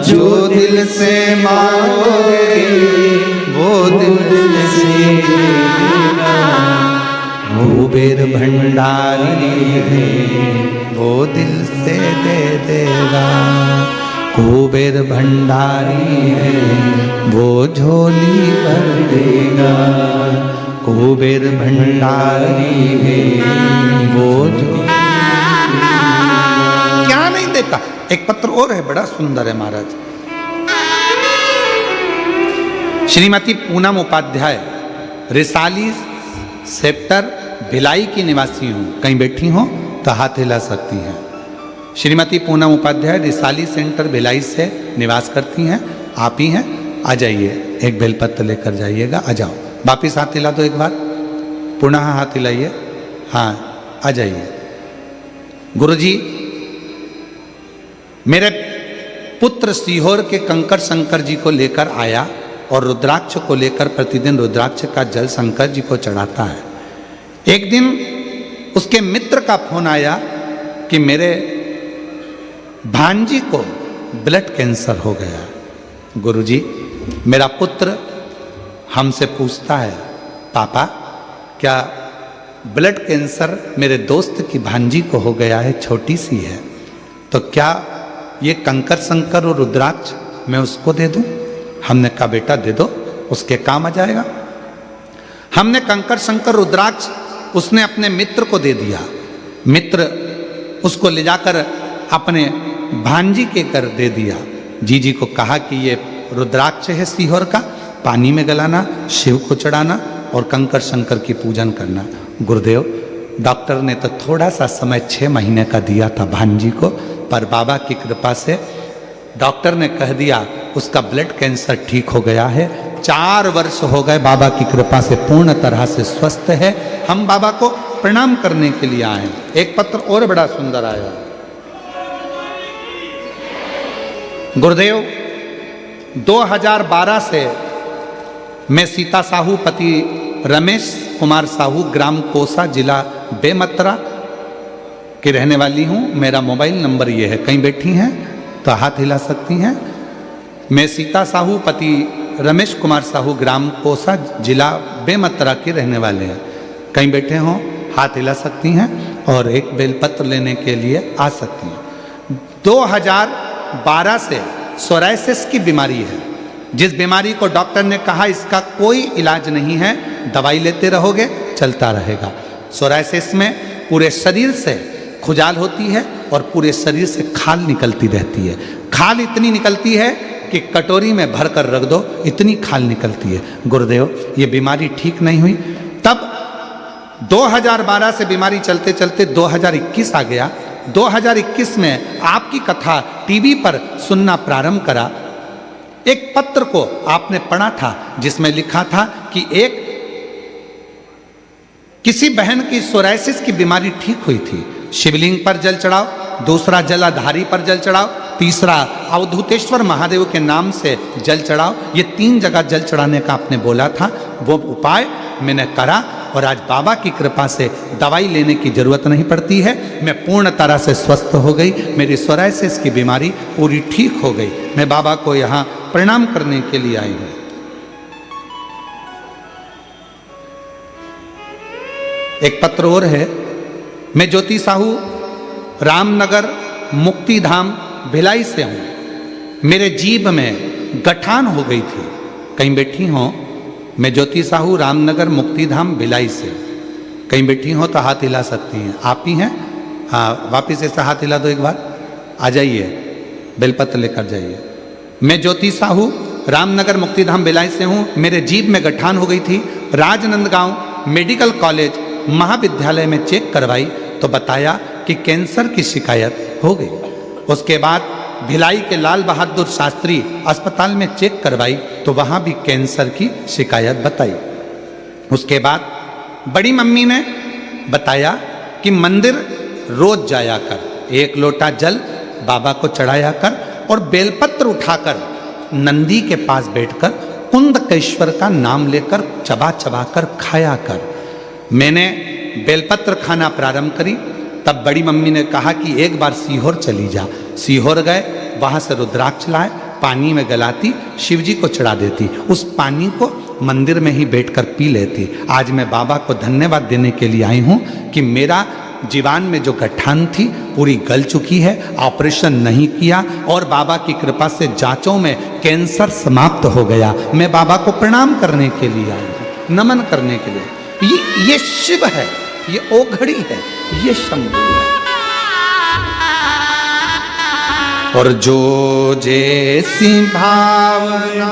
जो दिल से मांगोगे वो दिल से देगा, कुबेर भंडारी है वो दिल से दे देगा, कुबेर भंडारी है वो झोली भर देगा, कुबेर भंडारी है वो झोली क्या नहीं देता। एक पत्र और है, बड़ा सुंदर है महाराज। श्रीमती पूनम उपाध्याय, रिसाली सेक्टर भिलाई की निवासी हूँ, कहीं बैठी हो तो हाथ हिला सकती हैं। श्रीमती पूनम उपाध्याय रिसाली सेंटर भिलाई से निवास करती हैं, आप ही हैं। आ जाइए, एक बेलपत्र लेकर जाइएगा, आ जाओ। वापिस हाथ हिला दो एक बार, पुनः हाथ हिलाइए, हाँ आ जाइए। गुरुजी, मेरे पुत्र सीहोर के कंकर शंकर जी को लेकर आया और रुद्राक्ष को लेकर प्रतिदिन रुद्राक्ष का जल शंकर जी को चढ़ाता है। एक दिन उसके मित्र का फोन आया कि मेरे भांजी को ब्लड कैंसर हो गया। गुरुजी, मेरा पुत्र हमसे पूछता है, पापा क्या ब्लड कैंसर मेरे दोस्त की भांजी को हो गया है, छोटी सी है, तो क्या ये कंकर शंकर और रुद्राक्ष मैं उसको दे दूं? हमने कहा बेटा दे दो, उसके काम आ जाएगा। हमने कंकर शंकर रुद्राक्ष उसने अपने मित्र को दे दिया। मित्र उसको ले जाकर अपने भांजी के कर दे दिया। जीजी को कहा कि ये रुद्राक्ष है सीहोर का, पानी में गलाना, शिव को चढ़ाना और कंकर शंकर की पूजन करना। गुरुदेव, डॉक्टर ने तो थोड़ा सा समय 6 महीने का दिया था भांजी को, पर बाबा की कृपा से डॉक्टर ने कह दिया उसका ब्लड कैंसर ठीक हो गया है। 4 वर्ष हो गए, बाबा की कृपा से पूर्ण तरह से स्वस्थ है। हम बाबा को प्रणाम करने के लिए आए। एक पत्र और बड़ा सुंदर आया। गुरुदेव, 2012 से मैं सीता साहू पति रमेश कुमार साहू, ग्राम कोसा, जिला बेमतरा की रहने वाली हूँ। मेरा मोबाइल नंबर ये है, कहीं बैठी हैं तो हाथ हिला सकती हैं। मैं सीता साहू पति रमेश कुमार साहू, ग्राम कोसा, जिला बेमतरा के रहने वाले हैं। कहीं बैठे हों हाथ हिला सकती हैं और एक बेलपत्र लेने के लिए आ सकती हैं। 2012 से सोराइसिस की बीमारी है, जिस बीमारी को डॉक्टर ने कहा इसका कोई इलाज नहीं है, दवाई लेते रहोगे चलता रहेगा। सोराइसिस में पूरे शरीर से खुजाल होती है और पूरे शरीर से खाल निकलती रहती है। खाल इतनी निकलती है कि कटोरी में भर कर रख दो, इतनी खाल निकलती है। गुरुदेव, ये बीमारी ठीक नहीं हुई। तब 2012 से बीमारी चलते चलते 2021 आ गया। 2021 में आपकी कथा टीवी पर सुनना प्रारंभ करा। एक पत्र को आपने पढ़ा था जिसमें लिखा था कि एक किसी बहन की सोराइसिस की बीमारी ठीक हुई थी। शिवलिंग पर जल चढ़ाओ, दूसरा जलाधारी पर जल चढ़ाओ, तीसरा अवधूतेश्वर महादेव के नाम से जल चढ़ाओ। ये 3 जगह जल चढ़ाने का आपने बोला था। वो उपाय मैंने करा और आज बाबा की कृपा से दवाई लेने की जरूरत नहीं पड़ती है। मैं पूर्ण तरह से स्वस्थ हो गई। मेरी सोराइसिस की बीमारी पूरी ठीक हो गई। मैं बाबा को यहाँ प्रणाम करने के लिए आई हूँ। एक पत्र और है। मैं ज्योति साहू, रामनगर मुक्तिधाम भिलाई से हूँ। मेरे जीभ में गठान हो गई थी। कहीं बैठी हो? मैं ज्योति साहू, रामनगर मुक्तिधाम भिलाई से। कहीं बैठी हो तो हाथ हिला सकती हैं। आप ही हैं? हाँ, वापिस ऐसा हाथ हिला दो एक बार। आ जाइए, बेलपत्र लेकर जाइए। मैं ज्योति साहू, रामनगर मुक्तिधाम भिलाई से हूँ। मेरे जीभ में गठान हो गई थी। राजनंदगांव मेडिकल कॉलेज महाविद्यालय में चेक करवाई तो बताया कि कैंसर की शिकायत हो गई। उसके बाद भिलाई के लाल बहादुर शास्त्री अस्पताल में चेक करवाई तो वहाँ भी कैंसर की शिकायत बताई। उसके बाद बड़ी मम्मी ने बताया कि मंदिर रोज जाया कर, 1 लोटा जल बाबा को चढ़ाया कर और बेलपत्र उठाकर नंदी के पास बैठकर कुंदकेश्वर का नाम लेकर चबा चबा कर खाया कर। मैंने बेलपत्र खाना प्रारंभ करी। तब बड़ी मम्मी ने कहा कि एक बार सीहोर चली जा। सीहोर गए, वहाँ से रुद्राक्ष लाए, पानी में गलाती, शिव जी को चढ़ा देती। उस पानी को मंदिर में ही बैठकर पी लेती। आज मैं बाबा को धन्यवाद देने के लिए आई हूँ कि मेरा जीवान में जो गठान थी पूरी गल चुकी है, ऑपरेशन नहीं किया और बाबा की कृपा से जांचों में कैंसर समाप्त हो गया। मैं बाबा को प्रणाम करने के लिए आई हूँ, नमन करने के लिए। ये शिव है, ये ओघड़ी है, ये शंभू है। और जो जैसी भावना